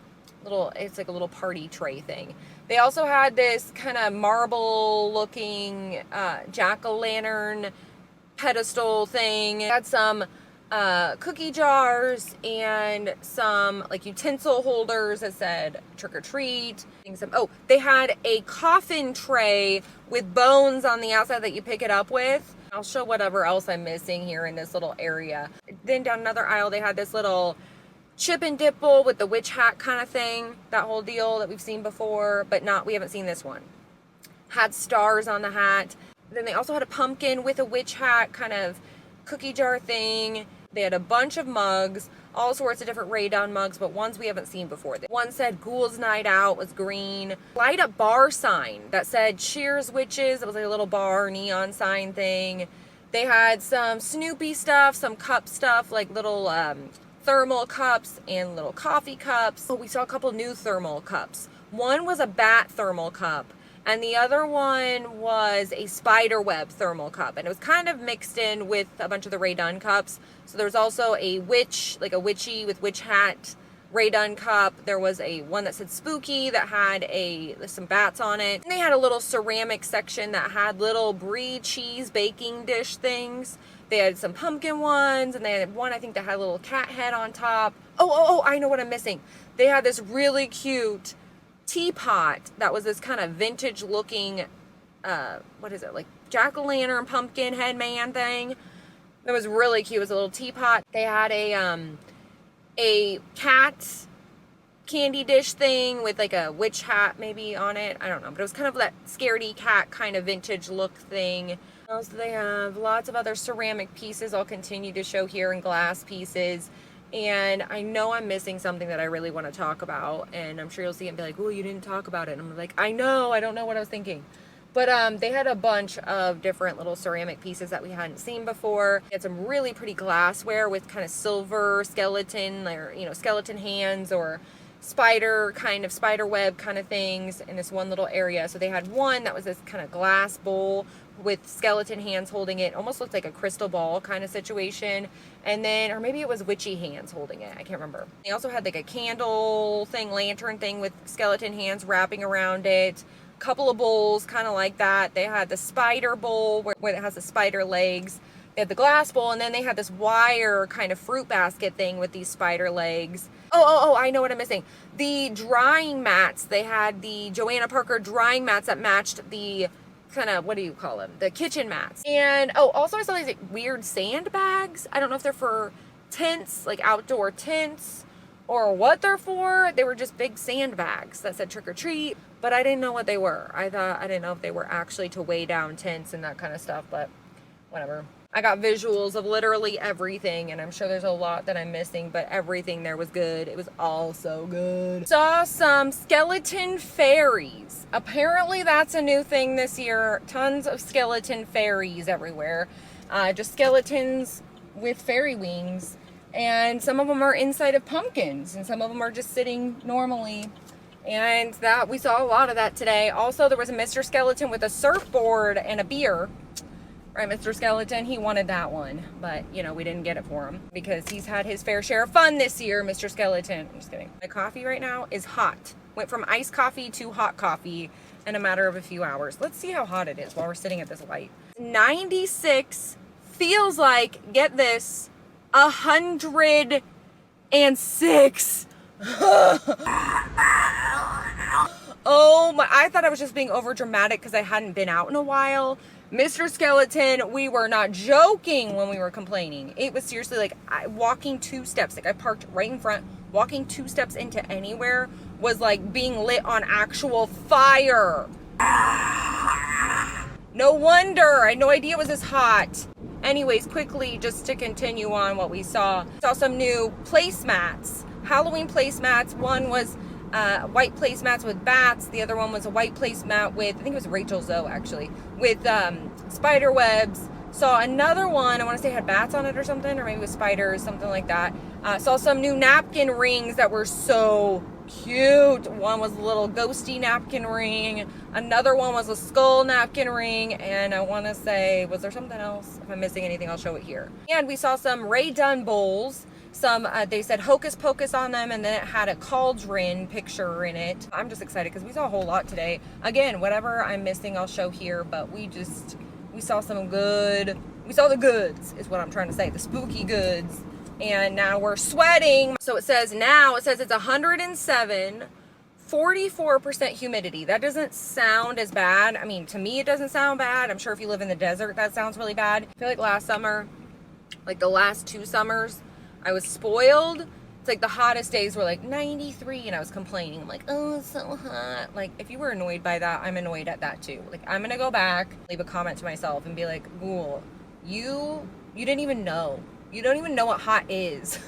little, it's like a little party tray thing. They also had this kind of marble looking jack-o'-lantern pedestal thing. It had some cookie jars and some like utensil holders that said trick or treat. They had a coffin tray with bones on the outside that you pick it up with. I'll show whatever else I'm missing here in this little area. Then down another aisle, they had this little chip and dip bowl with the witch hat kind of thing. That whole deal that we've seen before, but we haven't seen this one. Had stars on the hat. Then they also had a pumpkin with a witch hat kind of cookie jar thing. They had a bunch of mugs, all sorts of different Ray Dunn mugs, but ones we haven't seen before. One said Ghouls Night Out, was green. Light up bar sign that said Cheers Witches. It was like a little bar neon sign thing. They had some Snoopy stuff, some cup stuff, like little thermal cups and little coffee cups. Oh, we saw a couple new thermal cups. One was a bat thermal cup, and the other one was a spider web thermal cup. And it was kind of mixed in with a bunch of the Ray Dunn cups. So there was also a witch, like a witchy with witch hat Ray Dunn cup. There was one that said spooky that had some bats on it. And they had a little ceramic section that had little brie cheese baking dish things. They had some pumpkin ones, and they had one I think that had a little cat head on top. Oh, I know what I'm missing. They had this really cute teapot that was this kind of vintage looking like jack-o'-lantern pumpkin head man thing. That was really cute. It was a little teapot. They had a cat candy dish thing with like a witch hat maybe on it. I don't know, but it was kind of that scaredy cat kind of vintage look thing. Also, they have lots of other ceramic pieces I'll continue to show here, and glass pieces. And I know I'm missing something that I really want to talk about, and I'm sure you'll see it and be like, oh, you didn't talk about it. And I'm like, I know, I don't know what I was thinking. But they had a bunch of different little ceramic pieces that we hadn't seen before. They had some really pretty glassware with kind of silver skeleton, or, you know, skeleton hands or spider web kind of things in this one little area. So they had one that was this kind of glass bowl with skeleton hands holding it. Almost looked like a crystal ball kind of situation. And then, or maybe it was witchy hands holding it. I can't remember. They also had like a candle thing, lantern thing with skeleton hands wrapping around it. Couple of bowls kind of like that. They had the spider bowl where it has the spider legs. They had the glass bowl, and then they had this wire kind of fruit basket thing with these spider legs. Oh, I know what I'm missing. The drying mats. They had the Joanna Parker drying mats that matched the kind of, what do you call them? The kitchen mats. And also I saw these like weird sandbags. I don't know if they're for tents, like outdoor tents, or what they're for. They were just big sandbags that said trick or treat, but I didn't know what they were. I didn't know if they were actually to weigh down tents and that kind of stuff, but whatever. I got visuals of literally everything, and I'm sure there's a lot that I'm missing, but everything there was good. It was all so good. Saw some skeleton fairies. Apparently that's a new thing this year. Tons of skeleton fairies everywhere. Just skeletons with fairy wings. And some of them are inside of pumpkins, and some of them are just sitting normally. And that we saw a lot of that today. Also, there was a Mr. Skeleton with a surfboard and a beer. Right, Mr. Skeleton, he wanted that one, but, you know, we didn't get it for him because he's had his fair share of fun this year, Mr. Skeleton. I'm just kidding. My coffee right now is hot. Went from iced coffee to hot coffee in a matter of a few hours. Let's see how hot it is while we're sitting at this light. 96 feels like, get this, 106. Oh my, I thought I was just being over dramatic because I hadn't been out in a while. Mr. Skeleton, we were not joking when we were complaining. It was seriously like walking 2 steps. Like I parked right in front. Walking 2 steps into anywhere was like being lit on actual fire. No wonder. I had no idea it was this hot. Anyways, quickly, just to continue on what we saw some new placemats. Halloween placemats. One was white placemats with bats. The other one was a white placemat with, I think it was Rachel Zoe actually, with spider webs. Saw another one, I want to say had bats on it or something, or maybe with spiders, something like that. Saw some new napkin rings that were so cute. One was a little ghosty napkin ring. Another one was a skull napkin ring. And I want to say, was there something else? If I'm missing anything, I'll show it here. And we saw some Ray Dunn bowls. Some, they said Hocus Pocus on them, and then it had a cauldron picture in it. I'm just excited because we saw a whole lot today. Again, whatever I'm missing, I'll show here, but we saw some good, we saw the goods, is what I'm trying to say, the spooky goods. And now we're sweating. So it says it's 107, 44% humidity. That doesn't sound as bad. I mean, to me, it doesn't sound bad. I'm sure if you live in the desert, that sounds really bad. I feel like last summer, like the last 2 summers, I was spoiled. It's like the hottest days were like 93 and I was complaining. I'm like, oh, it's so hot. Like, if you were annoyed by that, I'm annoyed at that too. Like, I'm gonna go back, leave a comment to myself and be like, Ghoul, you didn't even know. You don't even know what hot is.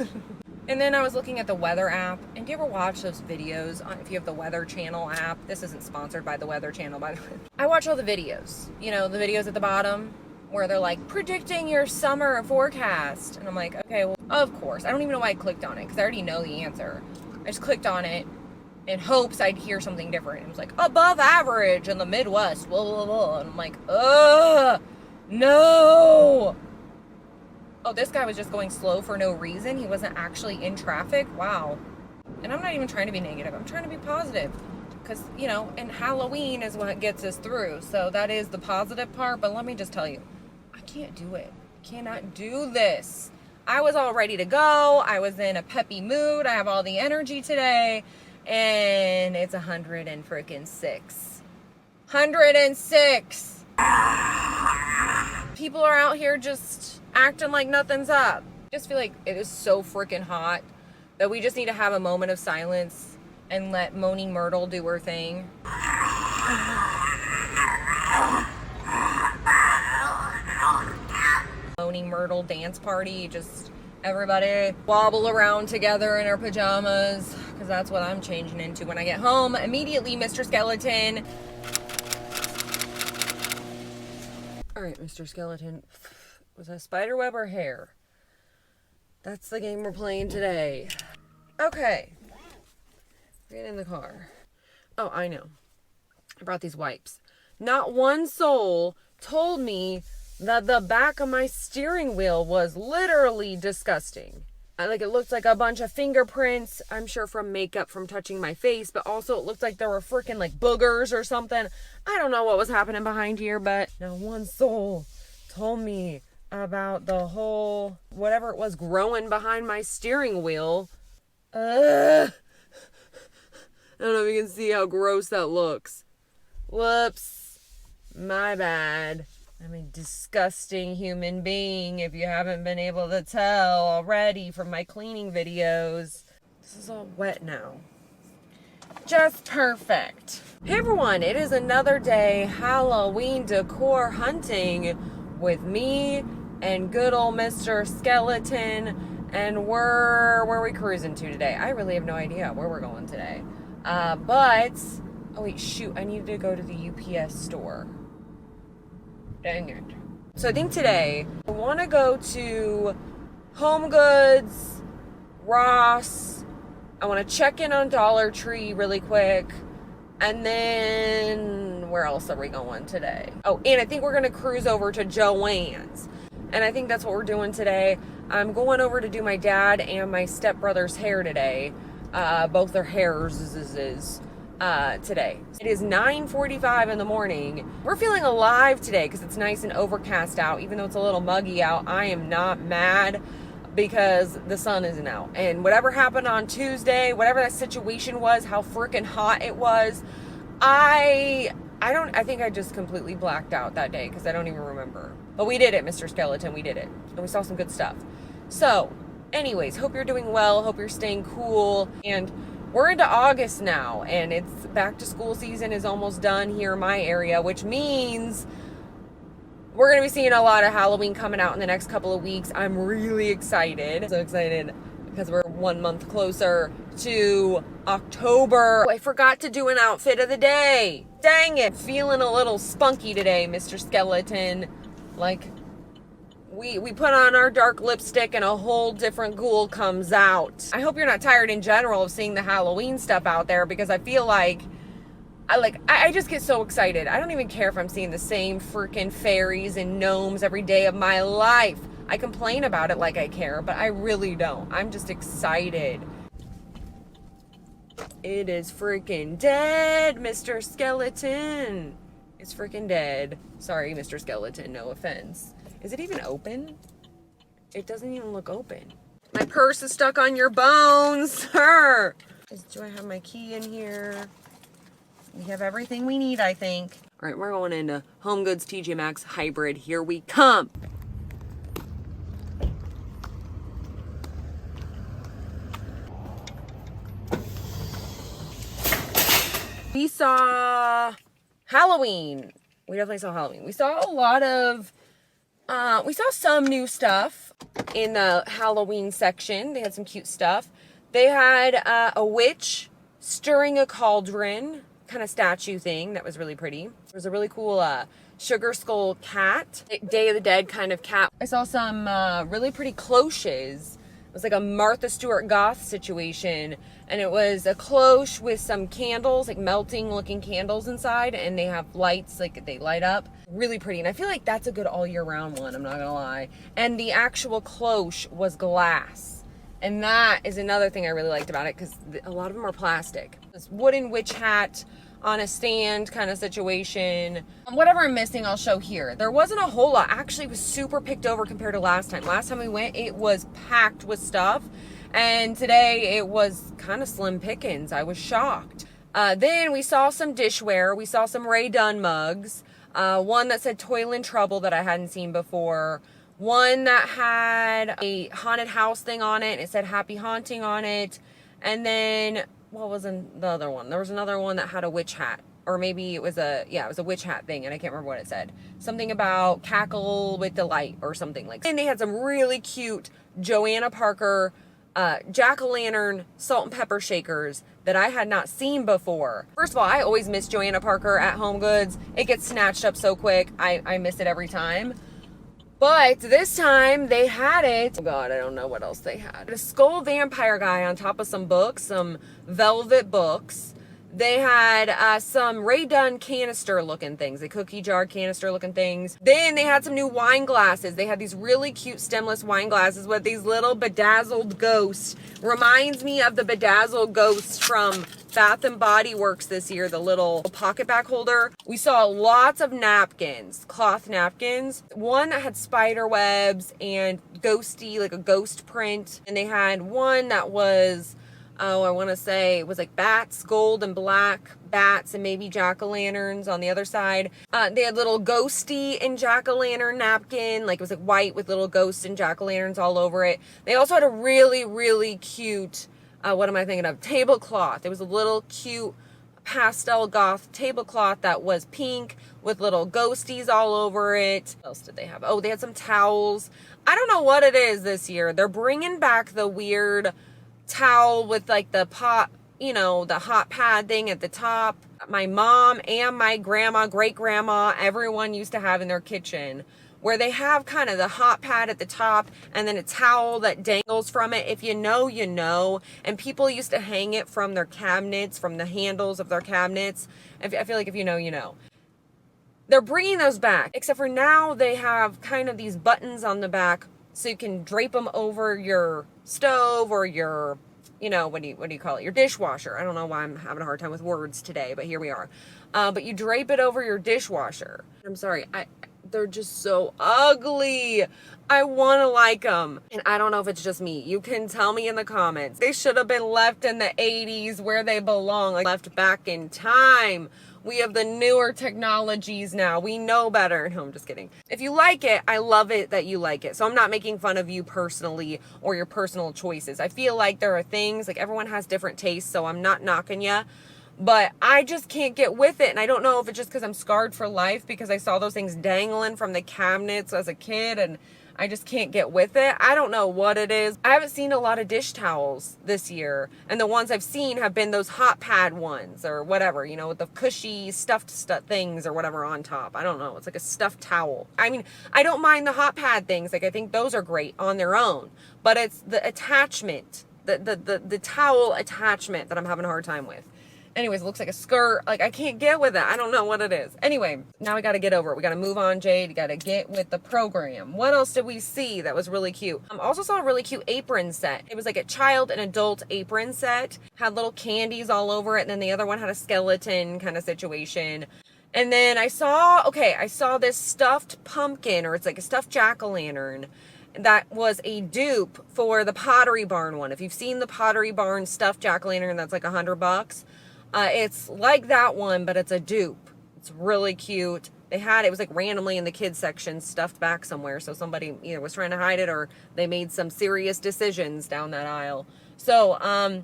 And then I was looking at the weather app. And do you ever watch those videos if you have the Weather Channel app? This isn't sponsored by the Weather Channel, by the way. I watch all the videos. You know, the videos at the bottom where they're like, predicting your summer forecast. And I'm like, okay, well, of course. I don't even know why I clicked on it because I already know the answer. I just clicked on it in hopes I'd hear something different. It was like, above average in the Midwest, blah, blah, blah. And I'm like, ugh, no. Oh, this guy was just going slow for no reason. He wasn't actually in traffic. Wow. And I'm not even trying to be negative. I'm trying to be positive. Because, you know, and Halloween is what gets us through. So that is the positive part. But let me just tell you, I can't do it. I cannot do this. I was all ready to go. I was in a peppy mood. I have all the energy today. And it's 106. 106. People are out here just acting like nothing's up. I just feel like it is so freaking hot that we just need to have a moment of silence and let Moaning Myrtle do her thing. Moaning Myrtle dance party, just everybody wobble around together in our pajamas, because that's what I'm changing into when I get home. Immediately, Mr. Skeleton. Alright, Mr. Skeleton. Was that spiderweb or hair? That's the game we're playing today. Okay. Get in the car. Oh, I know. I brought these wipes. Not one soul told me that the back of my steering wheel was literally disgusting. Like, it looked like a bunch of fingerprints, I'm sure from makeup from touching my face, but also it looked like there were freaking like boogers or something. I don't know what was happening behind here, but not one soul told me about the whole whatever it was growing behind my steering wheel. I don't know if you can see how gross that looks. Whoops. My bad. I'm a disgusting human being, if you haven't been able to tell already from my cleaning videos. This is all wet now. Just perfect. Hey everyone, it is another day Halloween decor hunting with me and good old Mr. Skeleton. And where are we cruising to today? I really have no idea where we're going today. But, oh wait, shoot, I needed to go to the UPS store. Dang it. So I think today I want to go to HomeGoods, Ross. I want to check in on Dollar Tree really quick. And then where else are we going today? Oh, and I think we're going to cruise over to Joanna's. And I think that's what we're doing today. I'm going over to do my dad and my stepbrother's hair today. Both their hairs today. It is 9:45 in the morning. We're feeling alive today because it's nice and overcast out. Even though it's a little muggy out, I am not mad because the sun isn't out. And whatever happened on Tuesday, whatever that situation was, how freaking hot it was, I think I just completely blacked out that day because I don't even remember. But we did it, Mr. Skeleton, we did it. And we saw some good stuff. So, anyways, hope you're doing well, hope you're staying cool, and we're into August now, and it's back to school season is almost done here in my area, which means we're going to be seeing a lot of Halloween coming out in the next couple of weeks. I'm really excited. So excited because we're 1 month closer to October. I forgot to do an outfit of the day. Dang it. Feeling a little spunky today, Mr. Skeleton. Like, we put on our dark lipstick and a whole different ghoul comes out. I hope you're not tired in general of seeing the Halloween stuff out there, because I feel like I just get so excited. I don't even care if I'm seeing the same freaking fairies and gnomes every day of my life. I complain about it like I care, but I really don't. I'm just excited. It is freaking dead, Mr. Skeleton. It's freaking dead. Sorry, Mr. Skeleton, no offense. Is it even open? It doesn't even look open. My purse is stuck on your bones, sir. Do I have my key in here? We have everything we need, I think. All right, we're going into HomeGoods TJ Maxx Hybrid. Here we come. We saw Halloween. We definitely saw Halloween. We saw a lot of we saw some new stuff in the Halloween section. They had some cute stuff. They had a witch stirring a cauldron kind of statue thing that was really pretty. There was a really cool sugar skull cat, Day of the Dead kind of cat. I saw some really pretty cloches. It was like a Martha Stewart goth situation, and it was a cloche with some candles, like melting looking candles inside, and they have lights, like they light up. Really pretty, and I feel like that's a good all year round one, I'm not gonna lie. And the actual cloche was glass, and that is another thing I really liked about it, because a lot of them are plastic. This wooden witch hat on a stand kind of situation. Whatever I'm missing, I'll show here. There wasn't a whole lot. Actually, it was super picked over compared to last time. Last time we went, it was packed with stuff. And today, it was kind of slim pickings. I was shocked. Then we saw some dishware. We saw some Ray Dunn mugs. One that said Toil and Trouble that I hadn't seen before. One that had a haunted house thing on it. It said Happy Haunting on it. And then what was the other one? There was another one that had a witch hat. Or maybe it was a witch hat thing, and I can't remember what it said. Something about cackle with delight or something like that. And they had some really cute Joanna Parker jack-o'-lantern salt and pepper shakers that I had not seen before. First of all, I always miss Joanna Parker at HomeGoods. It gets snatched up so quick. I miss it every time. But this time they had it. Oh God, I don't know what else they had. A skull vampire guy on top of some books, some velvet books. They had some Ray Dunn canister looking things, the cookie jar canister looking things. Then they had some new wine glasses. They had these really cute stemless wine glasses with these little bedazzled ghosts. Reminds me of the bedazzled ghosts from Bath and Body Works this year, the little pocket back holder. We saw lots of napkins, cloth napkins. One that had spider webs and ghosty, like a ghost print. And they had one that was, oh, I want to say it was like bats, gold and black bats, and maybe jack-o'-lanterns on the other side. They had little ghosty and jack-o'-lantern napkin, like it was like white with little ghosts and jack-o'-lanterns all over it. They also had a really, really cute, what am I thinking of? Tablecloth. It was a little cute pastel goth tablecloth that was pink with little ghosties all over it. What else did they have? Oh, they had some towels. I don't know what it is this year. They're bringing back the weird towel with like the pot, you know, the hot pad thing at the top. My mom and my grandma, great grandma, everyone used to have in their kitchen, where they have kind of the hot pad at the top and then a towel that dangles from it. If you know, you know. And people used to hang it from their cabinets, from the handles of their cabinets. I feel like if you know, you know. They're bringing those back, except for now they have kind of these buttons on the back so you can drape them over your stove or your, you know, what do you call it? Your dishwasher. I don't know why I'm having a hard time with words today, but here we are. But you drape it over your dishwasher. I'm sorry, they're just so ugly. I want to like them. And I don't know if it's just me. You can tell me in the comments. They should have been left in the 80s where they belong, like left back in time. We have the newer technologies now. We know better. No, I'm just kidding. If you like it, I love it that you like it. So I'm not making fun of you personally or your personal choices. I feel like there are things, like everyone has different tastes, so I'm not knocking you. But I just can't get with it. And I don't know if it's just because I'm scarred for life because I saw those things dangling from the cabinets as a kid and I just can't get with it. I don't know what it is. I haven't seen a lot of dish towels this year. And the ones I've seen have been those hot pad ones or whatever, you know, with the cushy stuffed things or whatever on top. I don't know. It's like a stuffed towel. I mean, I don't mind the hot pad things. Like I think those are great on their own. But it's the attachment, the towel attachment that I'm having a hard time with. Anyways, it looks like a skirt. Like, I can't get with it. I don't know what it is. Anyway, now we got to get over it. We got to move on, Jade. We got to get with the program. What else did we see that was really cute? Also saw a really cute apron set. It was like a child and adult apron set. Had little candies all over it. And then the other one had a skeleton kind of situation. And then I saw this stuffed pumpkin, or it's like a stuffed jack-o'-lantern. That was a dupe for the Pottery Barn one. If you've seen the Pottery Barn stuffed jack-o'-lantern, that's like $100. It's like that one, but it's a dupe. It's really cute. They had it was like randomly in the kids section stuffed back somewhere. So somebody either was trying to hide it or they made some serious decisions down that aisle. So, I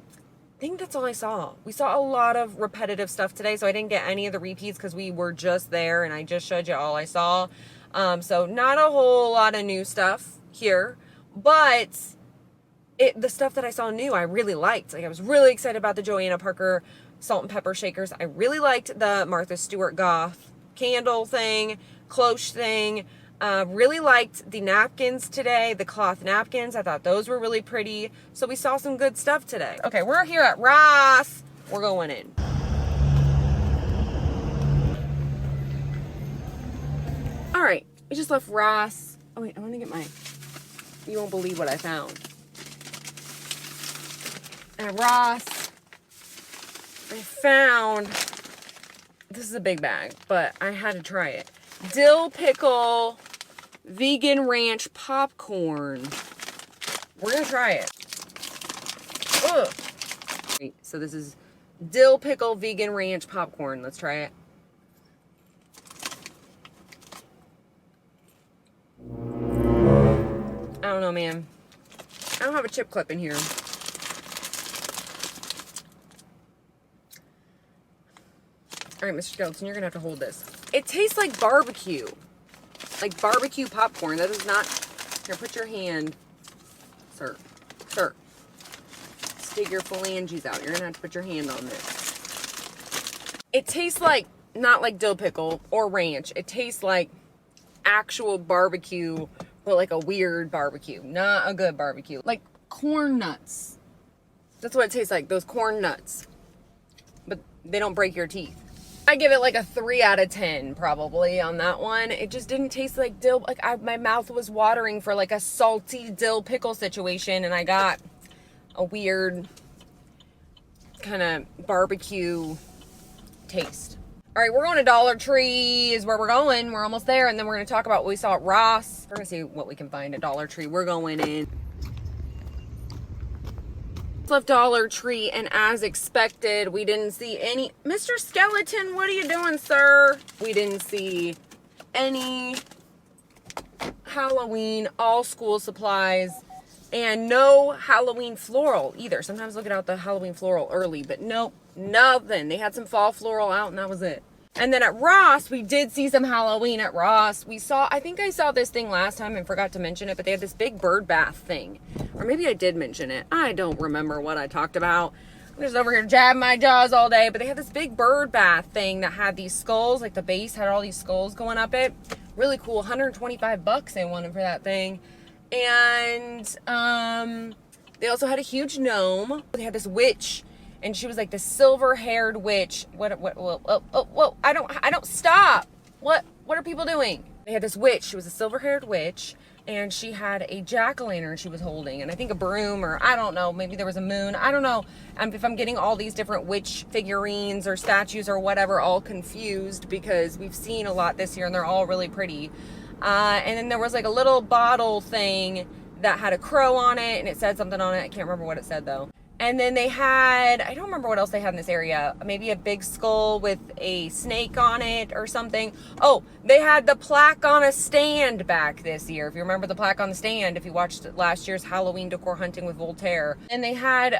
think that's all I saw. We saw a lot of repetitive stuff today. So I didn't get any of the repeats because we were just there and I just showed you all I saw. So not a whole lot of new stuff here, but the stuff that I saw new, I really liked. Like I was really excited about the Joanna Parker salt and pepper shakers. I really liked the Martha Stewart Goth candle thing, cloche thing. Really liked the napkins today, the cloth napkins. I thought those were really pretty. So we saw some good stuff today. Okay, we're here at Ross. We're going in. All right, we just left Ross. Oh wait, I want to get my, you won't believe what I found. At Ross, I found, this is a big bag, but I had to try it. Dill Pickle Vegan Ranch Popcorn. We're going to try it. Ugh. So this is Dill Pickle Vegan Ranch Popcorn. Let's try it. I don't know, man. I don't have a chip clip in here. All right, Mr. Skeleton, you're gonna have to hold this. It tastes like barbecue. Like barbecue popcorn. That is not... Here, put your hand. Sir. Sir. Stick your phalanges out. You're gonna have to put your hand on this. It tastes like, not like dill pickle or ranch. It tastes like actual barbecue, but like a weird barbecue. Not a good barbecue. Like corn nuts. That's what it tastes like, those corn nuts. But they don't break your teeth. I give it like a 3 out of 10 probably on that one. It just didn't taste like dill. Like my mouth was watering for like a salty dill pickle situation, and I got a weird kind of barbecue taste. All right, we're going to Dollar Tree is where we're going. We're almost there, and then we're going to talk about what we saw at Ross. We're going to see what we can find at Dollar Tree. We're going in. Left Dollar Tree, and as expected, we didn't see any... Mr. Skeleton, what are you doing, sir? We didn't see any Halloween, all school supplies, and no Halloween floral either. Sometimes look out the Halloween floral early, but nope, nothing. They had some fall floral out, and that was it. And then at Ross, we did see some Halloween at Ross. We saw, I think I saw this thing last time and forgot to mention it, but they had this big bird bath thing. Or maybe I did mention it. I don't remember what I talked about. I'm just over here jabbing my jaws all day. But they had this big bird bath thing that had these skulls, like the base had all these skulls going up it. Really cool. $125 they wanted for that thing. And they also had a huge gnome. They had this witch. And she was like the silver-haired witch. Whoa, I don't stop. What are people doing? They had this witch. She was a silver-haired witch, and she had a jack-o'-lantern she was holding, and I think a broom, or I don't know, maybe there was a moon. I don't know if I'm getting all these different witch figurines or statues or whatever all confused, because we've seen a lot this year, and they're all really pretty. And then there was like a little bottle thing that had a crow on it, and it said something on it. I can't remember what it said, though. And then they had, I don't remember what else they had in this area. Maybe a big skull with a snake on it or something. Oh, they had the plaque on a stand back this year. If you remember the plaque on the stand, if you watched last year's Halloween Decor Hunting with Voltaire. And they had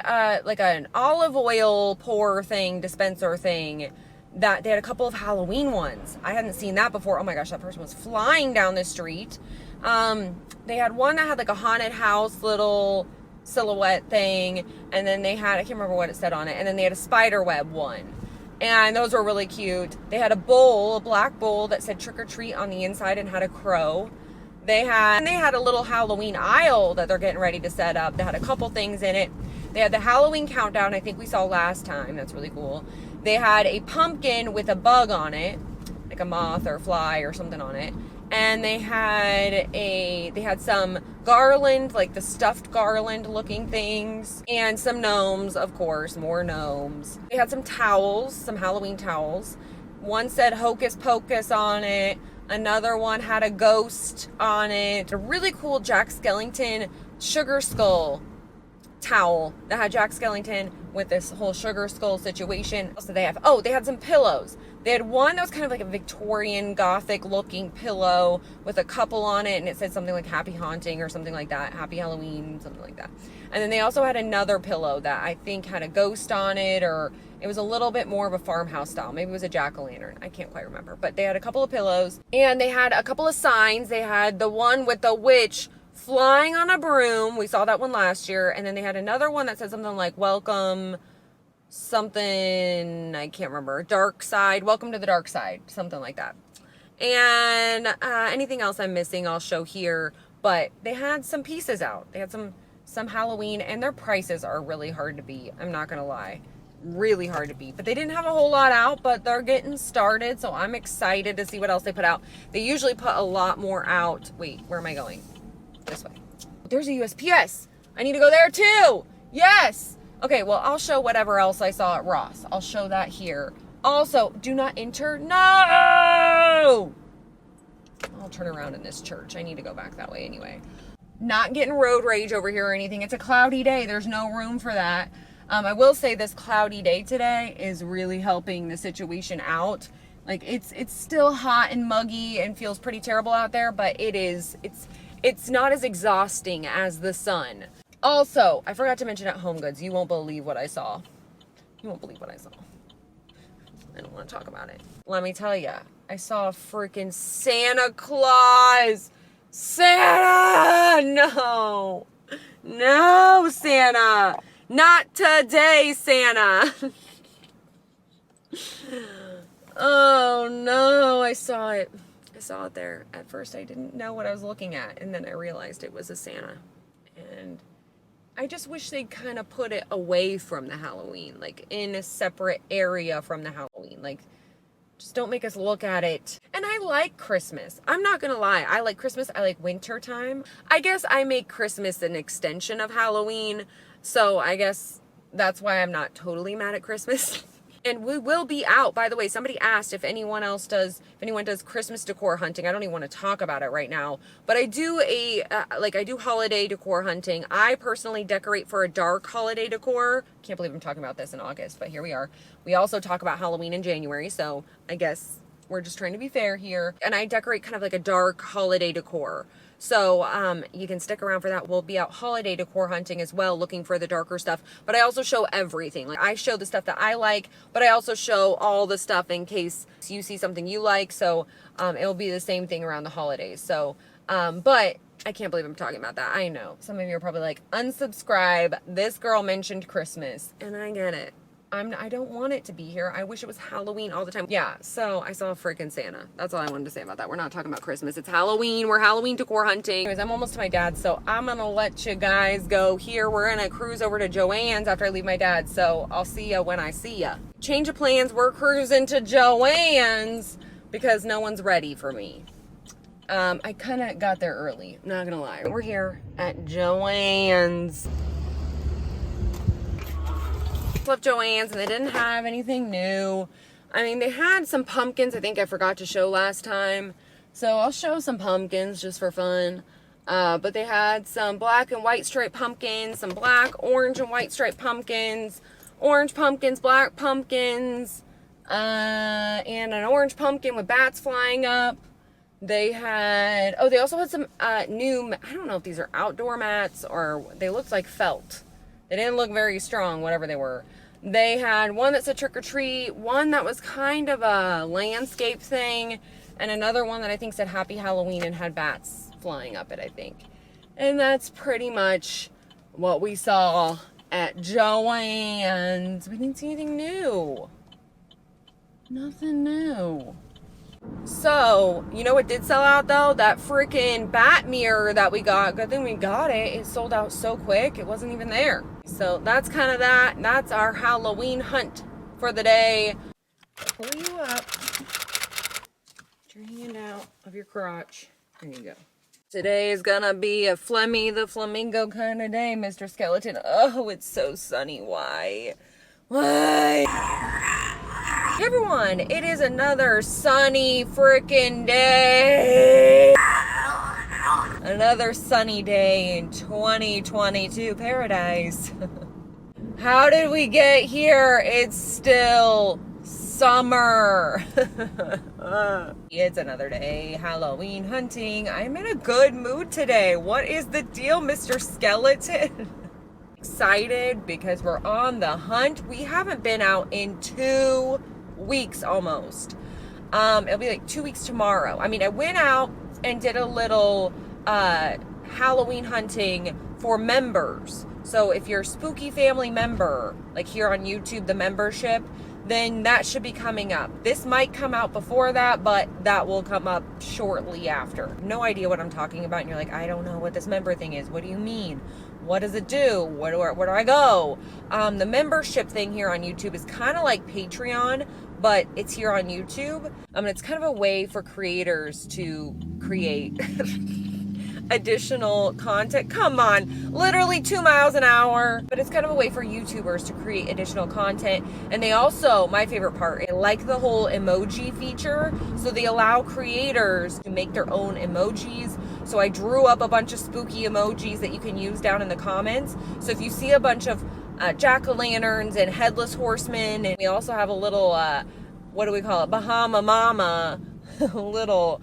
like an olive oil pour thing, dispenser thing. That they had a couple of Halloween ones. I hadn't seen that before. Oh my gosh, that person was flying down the street. They had one that had like a haunted house little silhouette thing, and then they had, I can't remember what it said on it, and then they had a spider web one, and those were really cute. They had a bowl, a black bowl that said trick or treat on the inside and had a crow. They had a little Halloween aisle that they're getting ready to set up. They had a couple things in it. They had the Halloween countdown I think we saw last time. That's really cool. They had a pumpkin with a bug on it, like a moth or a fly or something on it. And they had some garland, like the stuffed garland looking things, and some gnomes, of course, more gnomes. They had some towels, some Halloween towels. One said Hocus Pocus on it. Another one had a ghost on it. A really cool Jack Skellington sugar skull towel that had Jack Skellington with this whole sugar skull situation. So they had some pillows. They had one that was kind of like a Victorian Gothic looking pillow with a couple on it, and it said something like Happy Haunting or something like that, Happy Halloween, something like that. And then they also had another pillow that I think had a ghost on it, or it was a little bit more of a farmhouse style. Maybe it was a jack-o'-lantern. I can't quite remember. But they had a couple of pillows, and they had a couple of signs. They had the one with the witch flying on a broom. We saw that one last year. And then they had another one that said something like welcome something, I can't remember, dark side, welcome to the dark side, something like that. And anything else I'm missing I'll show here, but they had some pieces out. They had some Halloween, and their prices are really hard to beat. I'm not gonna lie, really hard to beat. But they didn't have a whole lot out, but they're getting started, so I'm excited to see what else they put out. They usually put a lot more out. Wait, where am I going? This way. There's a USPS. I need to go there too. Yes. Okay, well, I'll show whatever else I saw at Ross. I'll show that here. Also, do not enter. No! I'll turn around in this church. I need to go back that way anyway. Not getting road rage over here or anything. It's a cloudy day. There's no room for that. I will say this cloudy day today is really helping the situation out. Like, it's still hot and muggy and feels pretty terrible out there, but it's not as exhausting as the sun. Also, I forgot to mention at HomeGoods, you won't believe what I saw. You won't believe what I saw. I don't want to talk about it. Let me tell you, I saw a freaking Santa Claus. Santa! No. No, Santa. Not today, Santa. Oh, no. I saw it. I saw it there. At first, I didn't know what I was looking at, and then I realized it was a Santa. And I just wish they'd kind of put it away from the Halloween, like in a separate area from the Halloween. Like, just don't make us look at it. And I like Christmas. I'm not gonna lie. I like Christmas. I like winter time. I guess I make Christmas an extension of Halloween. So I guess that's why I'm not totally mad at Christmas. And we will be out. By the way, somebody asked if anyone does Christmas decor hunting. I don't even want to talk about it right now. But I do I do holiday decor hunting. I personally decorate for a dark holiday decor. Can't believe I'm talking about this in August, but here we are. We also talk about Halloween in January, so I guess we're just trying to be fair here. And I decorate kind of like a dark holiday decor. So you can stick around for that. We'll be out holiday decor hunting as well, looking for the darker stuff. But I also show everything. Like, I show the stuff that I like, but I also show all the stuff in case you see something you like. So it'll be the same thing around the holidays. So, but I can't believe I'm talking about that. I know. Some of you are probably like, unsubscribe. This girl mentioned Christmas. And I get it. I don't want it to be here. I wish it was Halloween all the time. Yeah, so I saw a freaking Santa. That's all I wanted to say about that. We're not talking about Christmas. It's Halloween. We're Halloween decor hunting. Anyways, I'm almost to my dad's, so I'm gonna let you guys go here. We're gonna cruise over to Joanne's after I leave my dad, so I'll see ya when I see ya. Change of plans. We're cruising to Joanne's because no one's ready for me. I kind of got there early. Not gonna lie. We're here at Joanne's. Left Joann's and they didn't have anything new. I mean, they had some pumpkins I think I forgot to show last time, so I'll show some pumpkins just for fun. But they had some black and white striped pumpkins, some black, orange, and white striped pumpkins, orange pumpkins, black pumpkins, and an orange pumpkin with bats flying up. They had, they also had some new, I don't know if these are outdoor mats or they looked like felt. They didn't look very strong, whatever they were. They had one that said trick or treat, one that was kind of a landscape thing, and another one that I think said Happy Halloween and had bats flying up it, I think. And that's pretty much what we saw at Joann's. We didn't see anything new. Nothing new. So, you know what did sell out though? That freaking bat mirror that we got. Good thing we got it. It sold out so quick. It wasn't even there. So that's kind of that. That's our Halloween hunt for the day. Pull you up. Get your hand out of your crotch. There you go. Today is gonna be a Flemmy the Flamingo kind of day, Mr. Skeleton. Oh, it's so sunny. Why? Why? Hey everyone, it is another sunny freaking day. Another sunny day in 2022 paradise. How did we get here? It's still summer. It's another day Halloween hunting. I'm in a good mood today. What is the deal, Mr. Skeleton? Excited because we're on the hunt. We haven't been out in 2 weeks almost. It'll be like 2 weeks tomorrow. I mean, I went out and did a little Halloween hunting for members. So if you're a Spooky Family member, like here on YouTube, the membership, then that should be coming up. This might come out before that, but that will come up shortly after. No idea what I'm talking about. And you're like, I don't know what this member thing is. What do you mean? What does it do? Where do I go? The membership thing here on YouTube is kind of like Patreon, but it's here on YouTube. It's kind of a way for creators to create additional content. Come on, literally 2 miles an hour. But it's kind of a way for YouTubers to create additional content. And they also, my favorite part, I like the whole emoji feature. So they allow creators to make their own emojis. So I drew up a bunch of spooky emojis that you can use down in the comments. So if you see a bunch of jack-o'-lanterns and headless horsemen, and we also have a little, what do we call it? Bahama Mama, little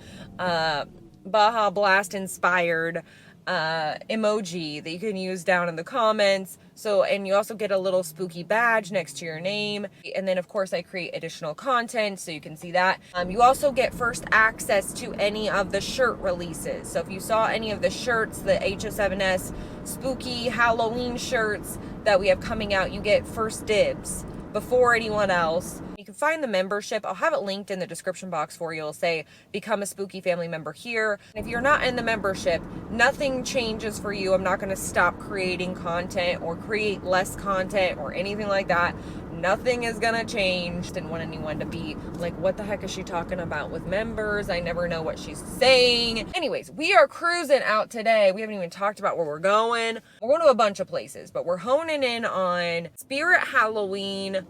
Baja Blast inspired emoji that you can use down in the comments. So, and you also get a little spooky badge next to your name. And then of course I create additional content so you can see that. You also get first access to any of the shirt releases. So if you saw any of the shirts, the HO7S spooky Halloween shirts that we have coming out, you get first dibs before anyone else. You can find the membership. I'll have it linked in the description box for you. It'll say become a spooky family member here. And if you're not in the membership, nothing changes for you. I'm not going to stop creating content or create less content or anything like that. Nothing is going to change. Didn't want anyone to be like, what the heck is she talking about with members? I never know what she's saying. Anyways, we are cruising out today. We haven't even talked about where we're going. We're going to a bunch of places, but we're honing in on Spirit Halloween,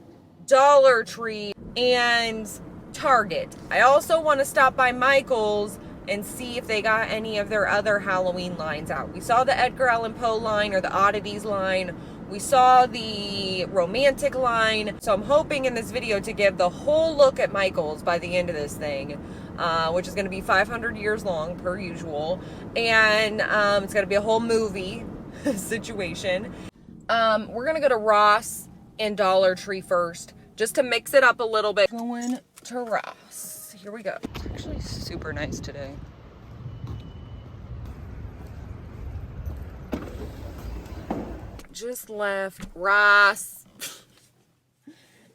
Dollar Tree, and Target. I also want to stop by Michael's and see if they got any of their other Halloween lines out. We saw the Edgar Allan Poe line or the Oddities line. We saw the romantic line. So I'm hoping in this video to give the whole look at Michael's by the end of this thing, which is going to be 500 years long per usual. And it's going to be a whole movie situation. We're going to go to Ross and Dollar Tree first, just to mix it up a little bit. Going to Ross. Here we go. It's actually super nice today. Just left Ross.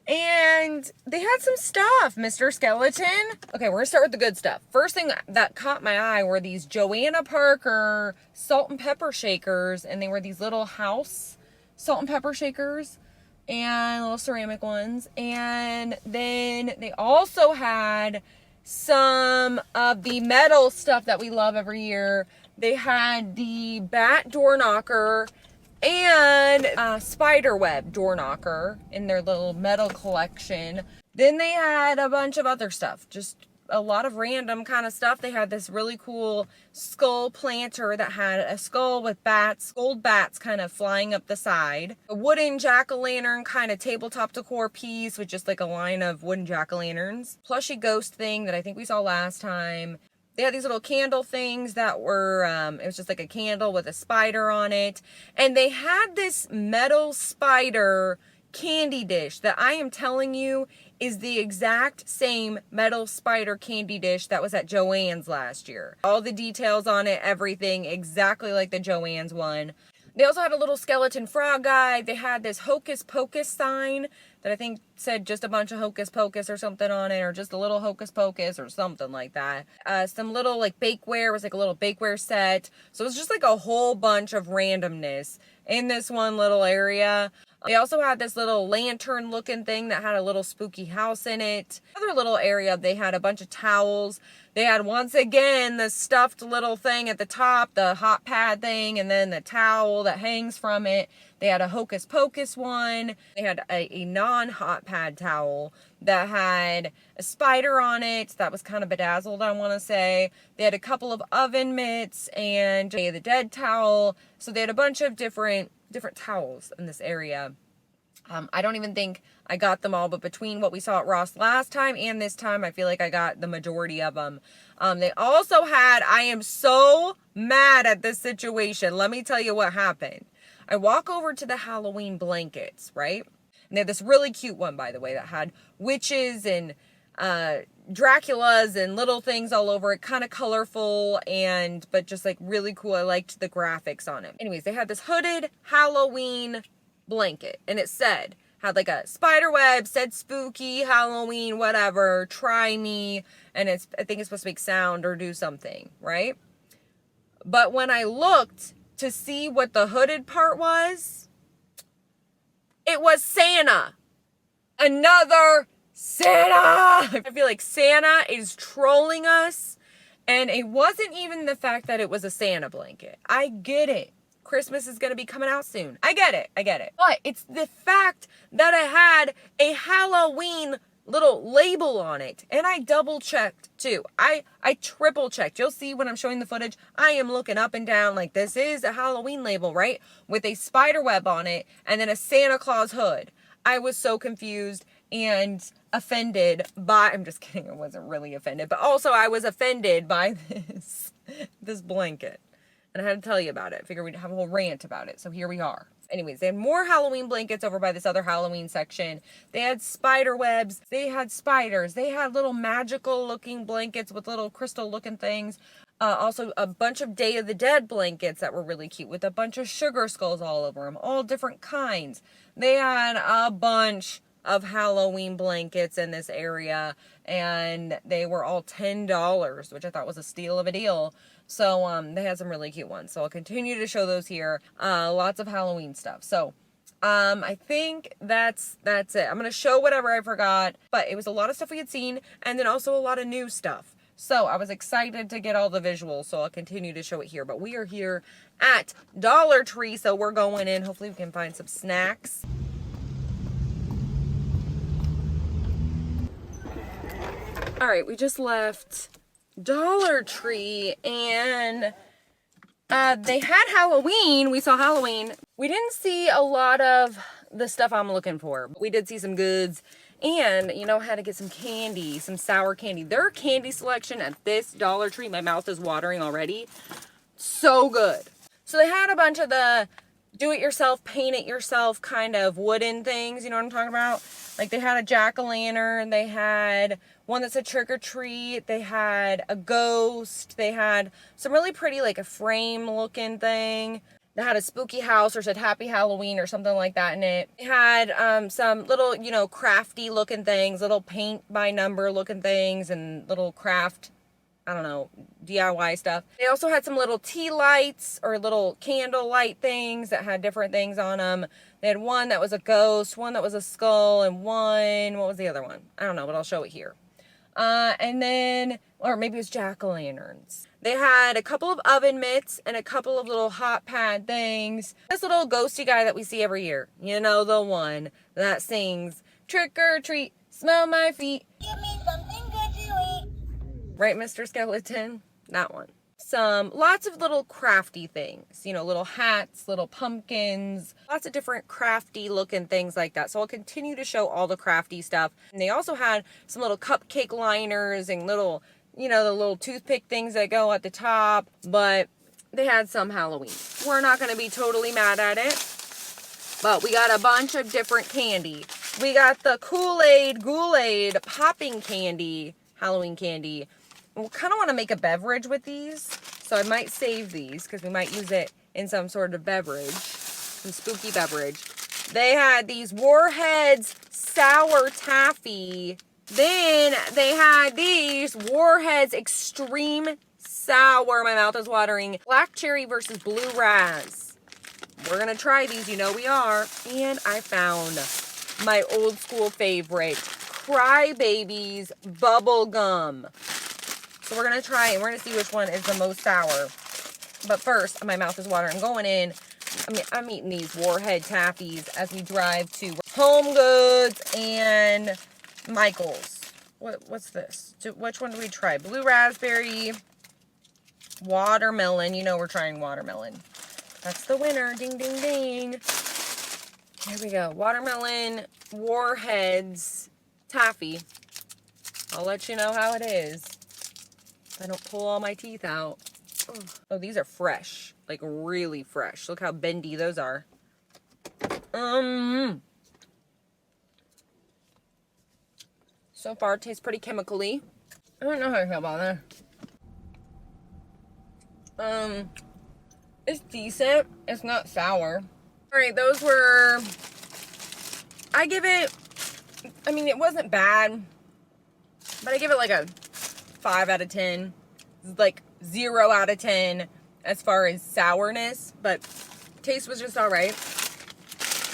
And they had some stuff, Mr. Skeleton. Okay, we're gonna start with the good stuff. First thing that caught my eye were these Joanna Parker salt and pepper shakers, and they were these little house salt and pepper shakers and little ceramic ones. And then they also had some of the metal stuff that we love every year. They had the bat door knocker and spider web door knocker in their little metal collection. Then they had a bunch of other stuff, just a lot of random kind of stuff. They had this really cool skull planter that had a skull with bats, gold bats kind of flying up the side. A wooden jack-o'-lantern kind of tabletop decor piece with just like a line of wooden jack-o'-lanterns. Plushy ghost thing that I think we saw last time. They had these little candle things that were, it was just like a candle with a spider on it. And they had this metal spider candy dish that I am telling you is the exact same metal spider candy dish that was at Joann's last year. All the details on it, everything exactly like the Joann's one. They also had a little skeleton frog guy. They had this Hocus Pocus sign that I think said just a bunch of Hocus Pocus or something on it, or just a little Hocus Pocus or something like that. Some little like bakeware, it was like a little bakeware set. So it was just like a whole bunch of randomness in this one little area. They also had this little lantern looking thing that had a little spooky house in it. Other little area, they had a bunch of towels. They had, once again, the stuffed little thing at the top, the hot pad thing, and then the towel that hangs from it. They had a Hocus Pocus one. They had a non-hot pad towel that had a spider on it that was kind of bedazzled, I want to say. They had a couple of oven mitts and Day of the Dead towel. So they had a bunch of different towels in this area. I don't even think I got them all, but between what we saw at Ross last time and this time, I feel like I got the majority of them. They also had, I am so mad at this situation. Let me tell you what happened. I walk over to the Halloween blankets, right? And they had this really cute one, by the way, that had witches and Draculas and little things all over it, kind of colorful but just like really cool. I liked the graphics on it. Anyways, they had this hooded Halloween blanket, and it had like a spider web, said spooky Halloween, whatever, try me, and I think it's supposed to make sound or do something, right? But when I looked to see what the hooded part was, it was Santa. Another Santa! I feel like Santa is trolling us, and it wasn't even the fact that it was a Santa blanket. I get it. Christmas is going to be coming out soon. I get it. But it's the fact that it had a Halloween little label on it. And I double checked too. I triple checked. You'll see when I'm showing the footage, I am looking up and down like this is a Halloween label, right? With a spider web on it and then a Santa Claus hood. I was so confused and offended by, I'm just kidding, I wasn't really offended, but also I was offended by this blanket. and I had to tell you about it. I figured we'd have a whole rant about it, so here we are. Anyways, they had more Halloween blankets over by this other Halloween section. They had spider webs. They had spiders. They had little magical looking blankets with little crystal looking things. Also a bunch of Day of the Dead blankets that were really cute with a bunch of sugar skulls all over them. All different kinds. They had a bunch of Halloween blankets in this area, and they were all $10, which I thought was a steal of a deal. So they had some really cute ones, so I'll continue to show those here. Lots of Halloween stuff. So I think that's it. I'm gonna show whatever I forgot, but it was a lot of stuff we had seen, and then also a lot of new stuff. So I was excited to get all the visuals, so I'll continue to show it here. But we are here at Dollar Tree, so we're going in. Hopefully we can find some snacks. All right, we just left Dollar Tree, and they had Halloween. We saw Halloween. We didn't see a lot of the stuff I'm looking for. We did see some goods, and you know, had to get some candy, some sour candy. Their candy selection at this Dollar Tree, my mouth is watering already. So good. So they had a bunch of the do-it-yourself, paint-it-yourself kind of wooden things. You know what I'm talking about? Like they had a jack-o'-lantern. They had one that said trick or treat. They had a ghost. They had some really pretty, like a frame looking thing. They had a spooky house or said happy Halloween or something like that in it. They had some little, you know, crafty looking things, little paint by number looking things, and little craft, I don't know, DIY stuff. They also had some little tea lights or little candle light things that had different things on them. They had one that was a ghost, one that was a skull, and one, what was the other one? I don't know, but I'll show it here. And then, or maybe it was jack-o'-lanterns. They had a couple of oven mitts and a couple of little hot pad things. This little ghosty guy that we see every year. You know, the one that sings, trick or treat, smell my feet. Give me something good to eat. Right, Mr. Skeleton? That one. Lots of little crafty things, you know, little hats, little pumpkins, lots of different crafty looking things like that. So I'll continue to show all the crafty stuff. And they also had some little cupcake liners and little, you know, the little toothpick things that go at the top, but they had some Halloween. We're not going to be totally mad at it, but we got a bunch of different candy. We got the Kool-Aid, Ghoul-Aid popping candy, Halloween candy. We kind of want to make a beverage with these, so I might save these because we might use it in some sort of beverage, some spooky beverage. They had these Warheads sour taffy. Then they had these Warheads extreme sour. My mouth is watering. Black cherry versus blue raz. We're gonna try these, you know we are. And I found my old school favorite, Crybabies bubble gum. So we're going to try and we're going to see which one is the most sour. But first, my mouth is watering. I'm going in. I'm eating these Warhead taffies as we drive to HomeGoods and Michael's. What's this? Which one do we try? Blue raspberry, watermelon. You know we're trying watermelon. That's the winner. Ding, ding, ding. Here we go. Watermelon, Warheads, taffy. I'll let you know how it is. I don't pull all my teeth out. Oh, these are fresh. Like, really fresh. Look how bendy those are. So far, it tastes pretty chemically. I don't know how I feel about that. It's decent. It's not sour. Alright, those were... I give it... I mean, it wasn't bad. But I give it like a 5 out of 10. Like 0 out of 10 as far as sourness, but taste was just alright.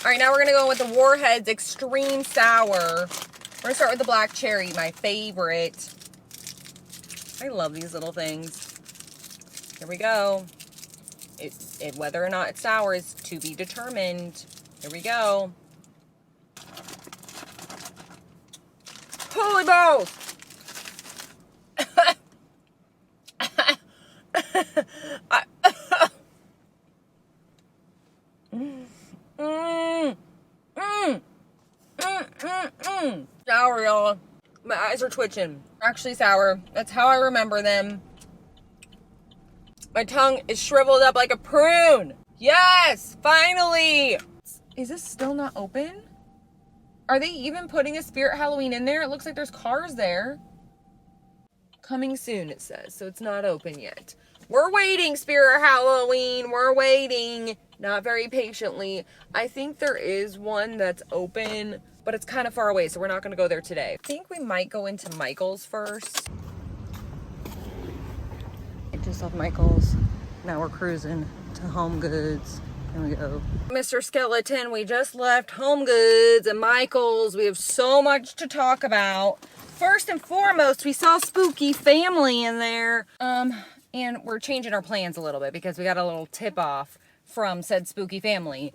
Alright, now we're going to go with the Warheads Extreme Sour. We're going to start with the black cherry, my favorite. I love these little things. Here we go. Whether or not it's sour is to be determined. Here we go. Holy balls! Sour, y'all. My eyes are twitching. Actually sour. That's how I remember them. My tongue is shriveled up like a prune. Yes, finally. Is this still not open? Are they even putting a Spirit Halloween in there? It looks like there's cars there. Coming soon, it says, so it's not open yet. We're waiting, Spirit Halloween. We're waiting. Not very patiently. I think there is one that's open, but it's kind of far away, so we're not going to go there today. I think we might go into Michael's first. Just off Michael's. Now we're cruising to HomeGoods. Here we go. Mr. Skeleton, we just left HomeGoods and Michael's. We have so much to talk about. First and foremost, we saw Spooky Family in there. And we're changing our plans a little bit because we got a little tip off from said Spooky Family.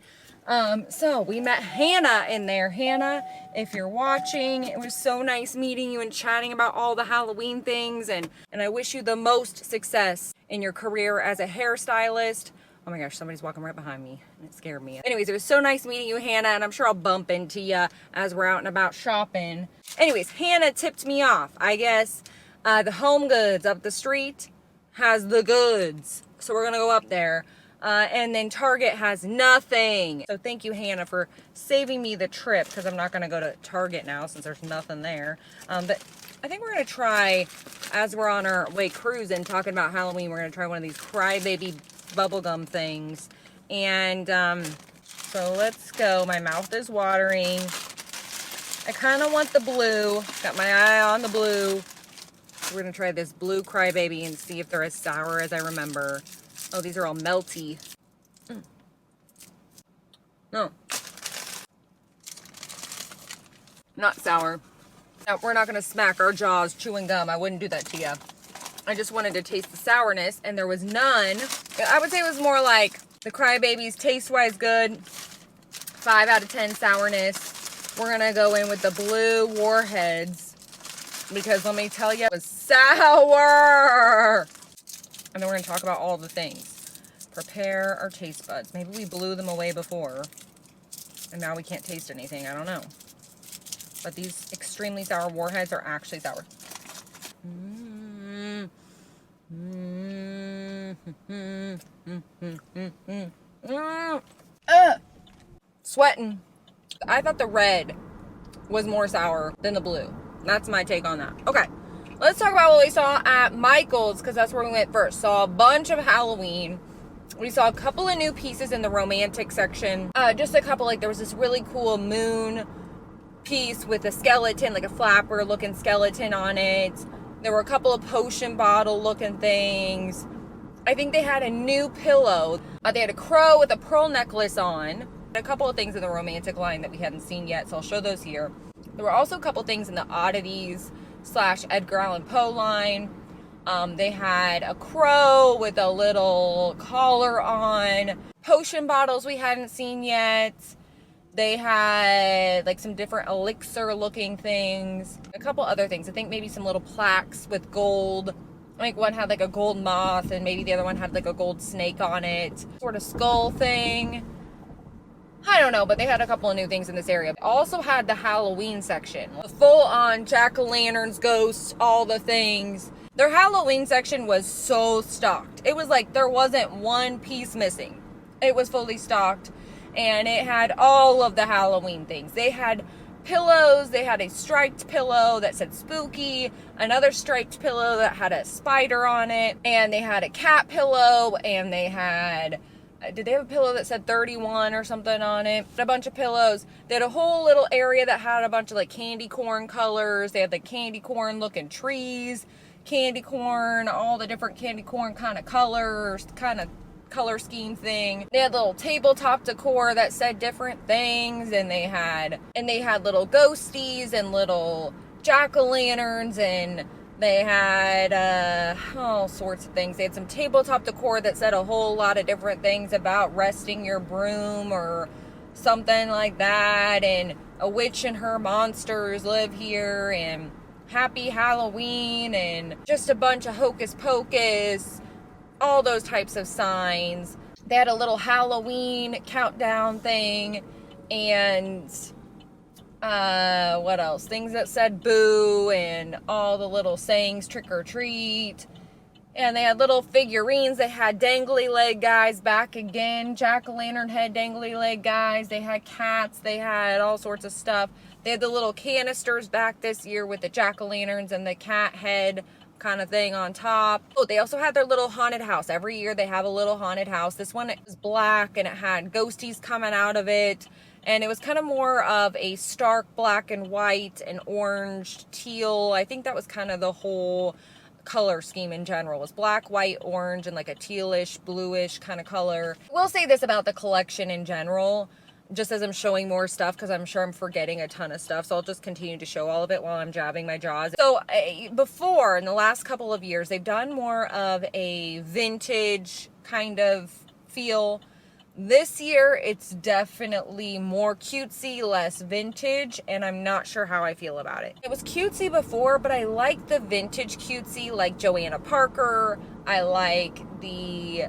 So we met Hannah in there. Hannah, if you're watching, it was so nice meeting you and chatting about all the Halloween things. And I wish you the most success in your career as a hairstylist. Oh my gosh, somebody's walking right behind me and it scared me. Anyways, it was so nice meeting you, Hannah, and I'm sure I'll bump into you as we're out and about shopping. Anyways, Hannah tipped me off. I guess the HomeGoods up the street has the goods. So we're gonna go up there. And then Target has nothing. So thank you, Hannah, for saving me the trip, because I'm not gonna go to Target now since there's nothing there. But I think we're gonna try, as we're on our way cruising, talking about Halloween, we're gonna try one of these crybaby bubblegum things. And so let's go. My mouth is watering. I kind of want the blue. Got my eye on the blue. We're gonna try this blue crybaby and see if they're as sour as I remember. Oh, these are all melty. No. Not sour. No, we're not gonna smack our jaws chewing gum. I wouldn't do that to you. I just wanted to taste the sourness, and there was none. I would say it was more like the crybabies, taste-wise good. 5 out of 10 sourness. We're gonna go in with the blue Warheads, because let me tell you, it was sour. And then we're gonna talk about all the things. Prepare our taste buds. Maybe we blew them away before, and now we can't taste anything. I don't know. But these extremely sour Warheads are actually sour. Sweating. I thought the red was more sour than the blue. That's my take on that. Okay, let's talk about what we saw at Michael's, because that's where we went first. Saw a bunch of Halloween. We saw a couple of new pieces in the romantic section. Just a couple, like there was this really cool moon piece with a skeleton, like a flapper looking skeleton on it. There were a couple of potion bottle looking things. I think they had a new pillow. They had a crow with a pearl necklace on. A couple of things in the romantic line that we hadn't seen yet, so I'll show those here. There were also a couple things in the oddities / Edgar Allan Poe line. They had a crow with a little collar on. Potion bottles we hadn't seen yet. They had like some different elixir looking things. A couple other things. I think maybe some little plaques with gold. I think one had like a gold moth and maybe the other one had like a gold snake on it. Sort of skull thing. I don't know, but they had a couple of new things in this area. Also had the Halloween section. Full on jack-o'-lanterns, ghosts, all the things. Their Halloween section was so stocked. It was like there wasn't one piece missing. It was fully stocked. And it had all of the Halloween things. They had pillows. They had a striped pillow that said spooky. Another striped pillow that had a spider on it. And they had a cat pillow. And they had... Did they have a pillow that said 31 or something on it? A bunch of pillows. They had a whole little area that had a bunch of like candy corn colors. They had like candy corn looking trees, candy corn, all the different candy corn kind of colors, kind of color scheme thing. They had little tabletop decor that said different things, and they had little ghosties and little jack-o'-lanterns, and they had all sorts of things. They had some tabletop decor that said a whole lot of different things about resting your broom or something like that. And a witch and her monsters live here. And happy Halloween. And just a bunch of hocus pocus. All those types of signs. They had a little Halloween countdown thing. And... what else? Things that said boo and all the little sayings, trick or treat. And they had little figurines. They had dangly leg guys back again. Jack-o'-lantern head dangly leg guys. They had cats. They had all sorts of stuff. They had the little canisters back this year with the jack-o'-lanterns and the cat head kind of thing on top. Oh, they also had their little haunted house. Every year they have a little haunted house. This one was black and it had ghosties coming out of it. And it was kind of more of a stark black and white and orange, teal. I think that was kind of the whole color scheme in general. It was black, white, orange, and like a tealish, bluish kind of color. I will say this about the collection in general, just as I'm showing more stuff, because I'm sure I'm forgetting a ton of stuff, so I'll just continue to show all of it while I'm jabbing my jaws. So before, in the last couple of years, they've done more of a vintage kind of feel. This year, it's definitely more cutesy, less vintage, and I'm not sure how I feel about it. It was cutesy before, but I like the vintage cutesy, like Joanna Parker. I like the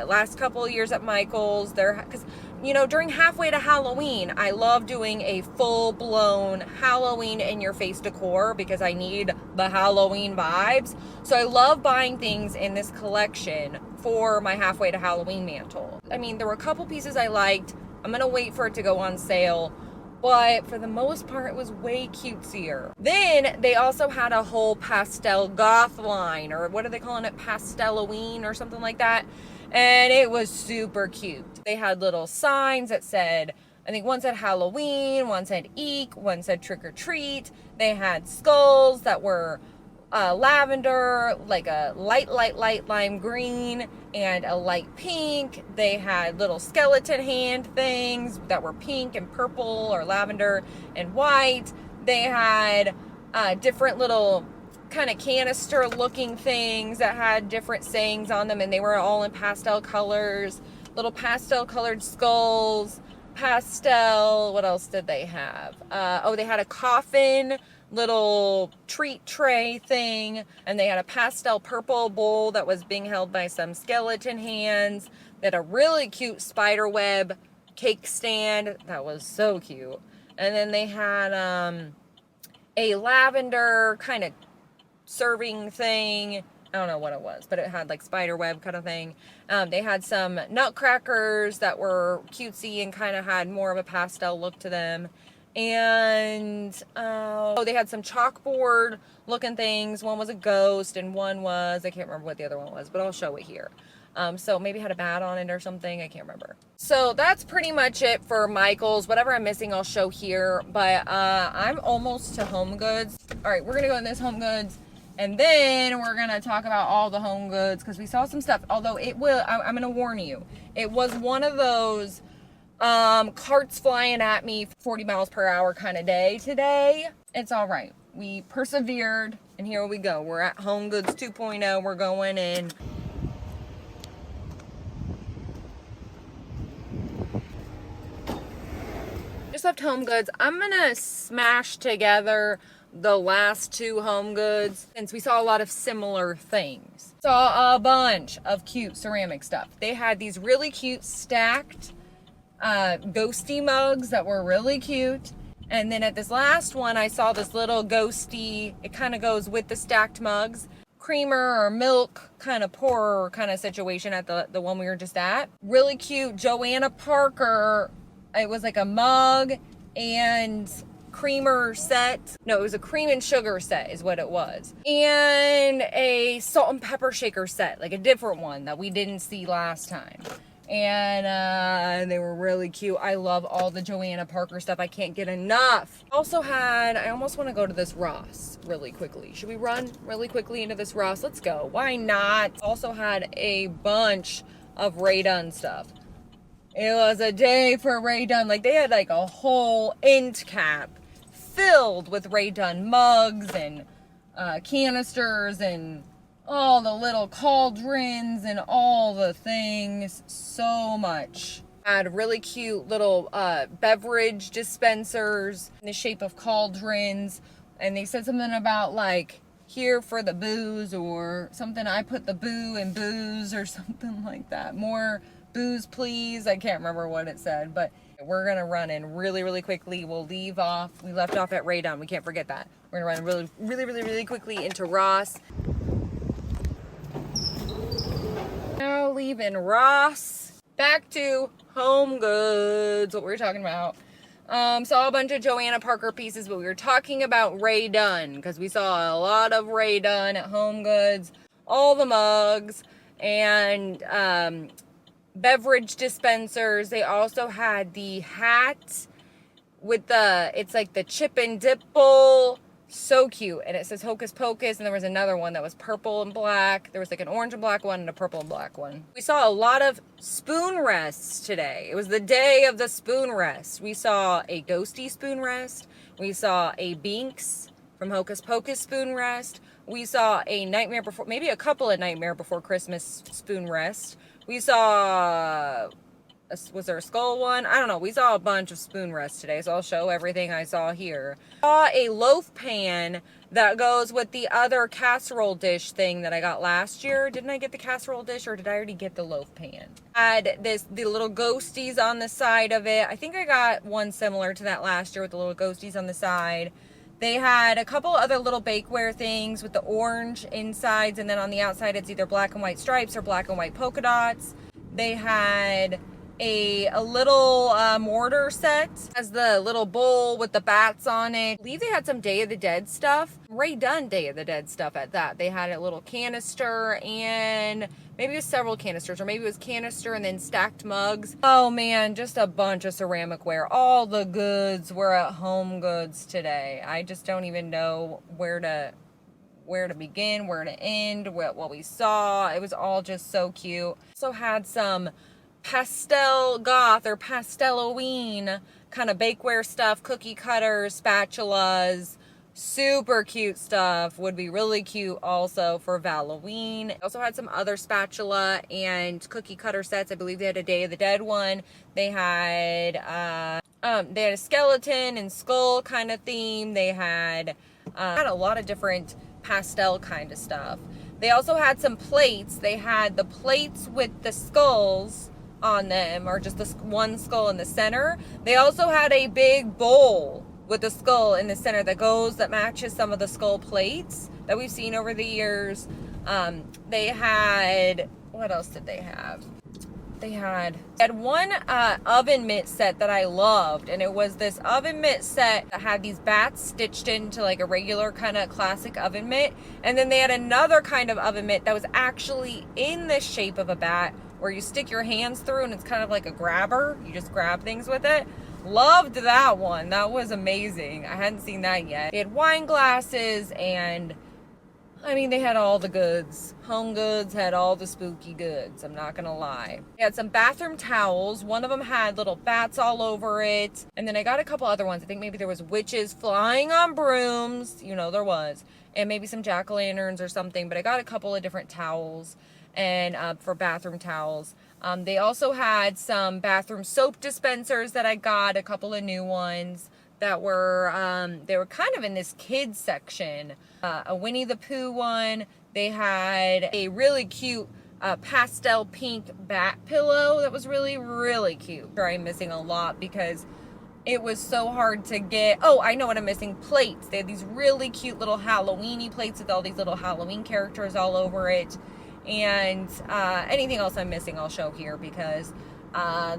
last couple of years at Michael's. Because, you know, during halfway to Halloween, I love doing a full-blown Halloween in-your-face decor because I need the Halloween vibes. So I love buying things in this collection for my halfway to Halloween mantle. I mean, there were a couple pieces I liked. I'm gonna wait for it to go on sale, but for the most part, it was way cutesier. Then they also had a whole pastel goth line, or what are they calling it? Pasteloween or something like that. And it was super cute. They had little signs that said, I think one said Halloween, one said Eek, one said Trick or Treat. They had skulls that were lavender, like a light lime green, and a light pink. They had little skeleton hand things that were pink and purple or lavender and white. They had different little kind of canister looking things that had different sayings on them, and they were all in pastel colors. Little pastel colored skulls, pastel, what else did they have? Oh, they had a coffin little treat tray thing, and they had a pastel purple bowl that was being held by some skeleton hands. They had a really cute spider web cake stand that was so cute. And then they had a lavender kind of serving thing. I don't know what it was, but it had like spider web kind of thing. They had some nutcrackers that were cutesy and kind of had more of a pastel look to them. And oh, they had some chalkboard looking things. One was a ghost and one was, I can't remember what the other one was, but I'll show it here. So maybe had a bat on it or something, I can't remember. So that's pretty much it for Michael's. Whatever I'm missing I'll show here, but I'm almost to HomeGoods. All right, we're gonna go in this HomeGoods, and then we're gonna talk about all the HomeGoods because we saw some stuff. Although it will, I'm gonna warn you, it was one of those carts flying at me 40 miles per hour kind of day today. It's all right. We persevered, and here we go. We're at HomeGoods 2.0. We're going in. Just left HomeGoods. I'm gonna smash together the last two HomeGoods since we saw a lot of similar things. Saw a bunch of cute ceramic stuff. They had these really cute stacked ghosty mugs that were really cute. And then at this last one, I saw this little ghosty, it kind of goes with the stacked mugs, creamer or milk kind of pourer kind of situation at the one we were just at. Really cute Joanna Parker. It was like a mug and creamer set. No, it was a cream and sugar set is what it was. And a salt and pepper shaker set, like a different one that we didn't see last time. And they were really cute. I love all the Joanna Parker stuff. I can't get enough. Also had, I almost want to go to this Ross really quickly. Should we run really quickly into this Ross? Let's go. Why not? Also had a bunch of Rae Dunn stuff. It was a day for Rae Dunn. Like they had like a whole end cap filled with Rae Dunn mugs and canisters and all the little cauldrons and all the things. So much. Had really cute little beverage dispensers in the shape of cauldrons. And they said something about like, here for the booze, or something. I put the boo in booze or something like that. More booze, please. I can't remember what it said, but we're gonna run in really quickly. We'll leave off. We left off at Rae Dunn. We can't forget that. We're gonna run really quickly into Ross. Now leaving Ross, back to HomeGoods, what we were talking about. Saw a bunch of Joanna Parker pieces, but we were talking about Ray Dunn because we saw a lot of Ray Dunn at HomeGoods, all the mugs and beverage dispensers. They also had the hat with it's like the chip and dip bowl. So cute. And it says Hocus Pocus, and there was another one that was purple and black. There was like an orange and black one and a purple and black one. We saw a lot of spoon rests today. It was the day of the spoon rest. We saw a Ghosty spoon rest. We saw a Binks from Hocus Pocus spoon rest. We saw a Nightmare Before, maybe a couple of Nightmare Before Christmas spoon rest. We saw, was there a skull one? I don't know. We saw a bunch of spoon rests today, so I'll show everything I saw here. Saw a loaf pan that goes with the other casserole dish thing that I got last year. Didn't I get the casserole dish, or did I already get the loaf pan? Had the little ghosties on the side of it. I think I got one similar to that last year with the little ghosties on the side. They had a couple other little bakeware things with the orange insides, and then on the outside it's either black and white stripes or black and white polka dots. They had a little mortar set as the little bowl with the bats on it. I believe they had some Day of the Dead stuff. Ray Dunn Day of the Dead stuff at that. They had a little canister, and maybe it was several canisters, or maybe it was canister and then stacked mugs. Oh man, just a bunch of ceramic ware. All the goods were at HomeGoods today. I just don't even know where to begin, where to end, what we saw. It was all just so cute. Also had some pastel goth or pastel-oween kind of bakeware stuff, cookie cutters, spatulas, super cute stuff. Would be really cute also for Halloween. Also had some other spatula and cookie cutter sets. I believe they had a Day of the Dead one. They had a skeleton and skull kind of theme. They had a lot of different pastel kind of stuff. They also had some plates. They had the plates with the skulls on them, or just the one skull in the center. They also had a big bowl with a skull in the center that matches some of the skull plates that we've seen over the years. They had, what else did they have? They had one oven mitt set that I loved, and it was this oven mitt set that had these bats stitched into like a regular kind of classic oven mitt, and then they had another kind of oven mitt that was actually in the shape of a bat, where you stick your hands through and it's kind of like a grabber. You just grab things with it. Loved that one. That was amazing. I hadn't seen that yet. They had wine glasses, and I mean, they had all the goods. HomeGoods had all the spooky goods, I'm not gonna lie. They had some bathroom towels. One of them had little bats all over it. And then I got a couple other ones. I think maybe there was witches flying on brooms. You know, there was. And maybe some jack-o'-lanterns or something. But I got a couple of different towels and for bathroom towels. They also had some bathroom soap dispensers that I got, a couple of new ones that were, they were kind of in this kids section. A Winnie the Pooh one. They had a really cute pastel pink bat pillow that was really, really cute. I'm missing a lot because it was so hard to get. Oh, I know what I'm missing. Plates. They had these really cute little Halloween-y plates with all these little Halloween characters all over it. And anything else I'm missing I'll show here, because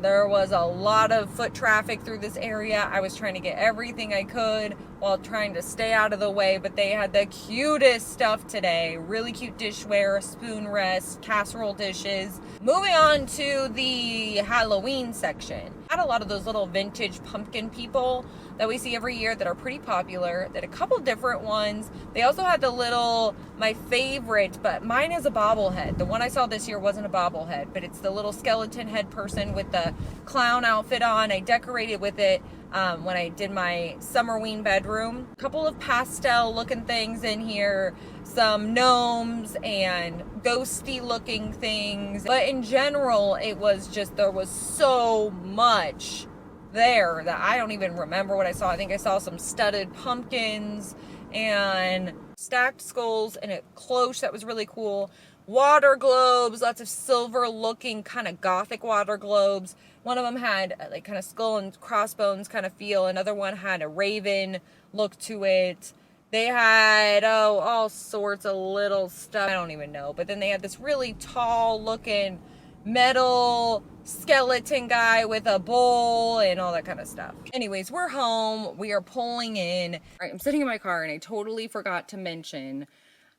there was a lot of foot traffic through this area. I was trying to get everything I could while trying to stay out of the way, but they had the cutest stuff today. Really cute dishware, spoon rest, casserole dishes. Moving on to the Halloween section. Had a lot of those little vintage pumpkin people that we see every year that are pretty popular. They had a couple different ones. They also had the little, my favorite, but mine is a bobblehead. The one I saw this year wasn't a bobblehead, but it's the little skeleton head person with the clown outfit on. I decorated with it when I did my Summerween bedroom. A couple of pastel looking things in here, some gnomes and ghosty looking things. But in general, it was just, there was so much there that I don't even remember what I saw. I think I saw some studded pumpkins and stacked skulls and a cloche that was really cool. Water globes, lots of silver looking kind of gothic water globes. One of them had like kind of skull and crossbones kind of feel. Another one had a raven look to it. They had, oh, all sorts of little stuff. I don't even know. But then they had this really tall looking metal skeleton guy with a bowl and all that kind of stuff. Anyways, we're home. We are pulling in. All right, I'm sitting in my car and I totally forgot to mention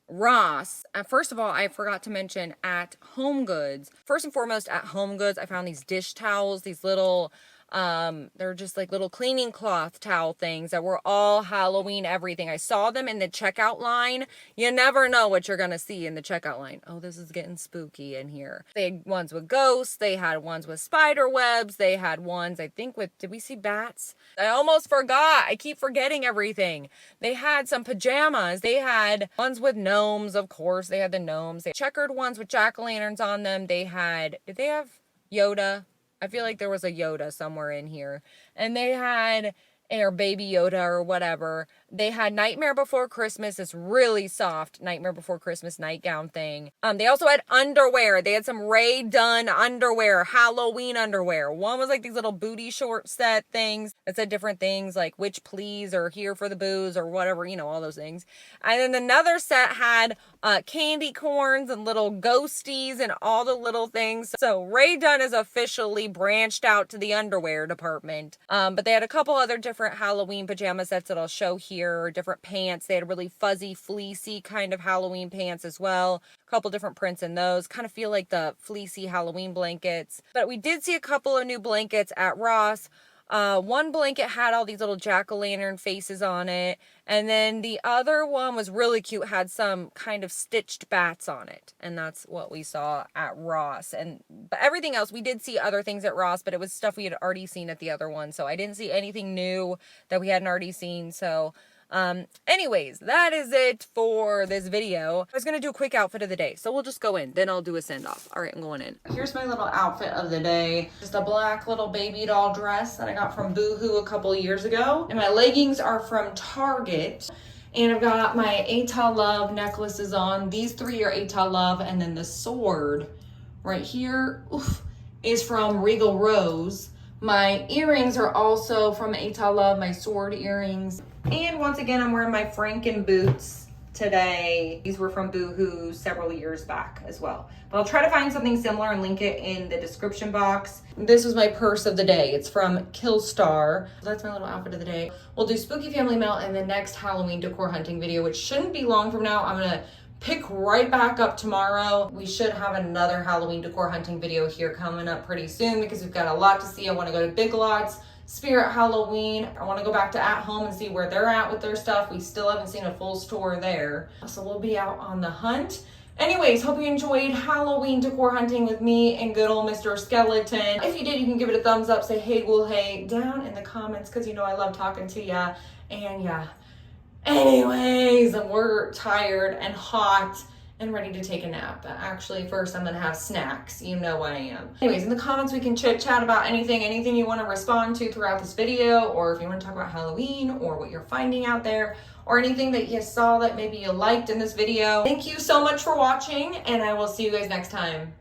Ross. First of all, I forgot to mention at HomeGoods. First and foremost, at HomeGoods, I found these dish towels, these little they're just like little cleaning cloth towel things that were all Halloween everything. I saw them in the checkout line. You never know what you're gonna see in the checkout line. Oh, this is getting spooky in here. They had ones with ghosts. They had ones with spider webs. They had ones, I think, with, did we see bats? I almost forgot. I keep forgetting everything. They had some pajamas. They had ones with gnomes, of course. They had the gnomes. They had checkered ones with jack-o'-lanterns on them. They had, did they have Yoda? I feel like there was a Yoda somewhere in here. And they had, or Baby Yoda or whatever. They had Nightmare Before Christmas, this really soft Nightmare Before Christmas nightgown thing. They also had underwear. They had some Ray Dunn underwear, Halloween underwear. One was like these little booty short set things that said different things like Witch Please or Here for the Booze or whatever, you know, all those things. And then another set had candy corns and little ghosties and all the little things. So Ray Dunn is officially branched out to the underwear department. But they had a couple other different Halloween pajama sets that I'll show here. Different pants. They had really fuzzy, fleecy kind of Halloween pants as well. A couple different prints in those. Kind of feel like the fleecy Halloween blankets. But we did see a couple of new blankets at Ross. One blanket had all these little jack-o'-lantern faces on it. And then the other one was really cute, had some kind of stitched bats on it. And that's what we saw at Ross. But everything else, we did see other things at Ross, but it was stuff we had already seen at the other one. So I didn't see anything new that we hadn't already seen. So anyways, that is it for this video. I was going to do a quick outfit of the day, so we'll just go in. Then I'll do a send off. All right, I'm going in. Here's my little outfit of the day. Just a black little baby doll dress that I got from Boohoo a couple of years ago. And my leggings are from Target. And I've got my Etal Love necklaces on. These three are Etal Love. And then the sword right here is from Regal Rose. My earrings are also from Etal Love, my sword earrings. And once again, I'm wearing my Franken Boots today. These were from Boohoo several years back as well. But I'll try to find something similar and link it in the description box. This was my purse of the day. It's from Killstar. That's my little outfit of the day. We'll do Spooky Family Mail in the next Halloween decor hunting video, which shouldn't be long from now. I'm gonna pick right back up tomorrow. We should have another Halloween decor hunting video here coming up pretty soon because we've got a lot to see. I want to go to Big Lots, Spirit Halloween. I want to go back to At Home and see where they're at with their stuff. We still haven't seen a full store there. So we'll be out on the hunt. Anyways, hope you enjoyed Halloween decor hunting with me and good old Mr. Skeleton. If you did, you can give it a thumbs up, say hey, ghoul, hey, down in the comments because you know I love talking to ya. And yeah. Anyways, we're tired and hot and ready to take a nap. But actually, first I'm gonna have snacks. You know I am. Anyways, in the comments we can chit chat about anything you want to respond to throughout this video, or if you want to talk about Halloween or what you're finding out there, or anything that you saw that maybe you liked in this video. Thank you so much for watching, and I will see you guys next time.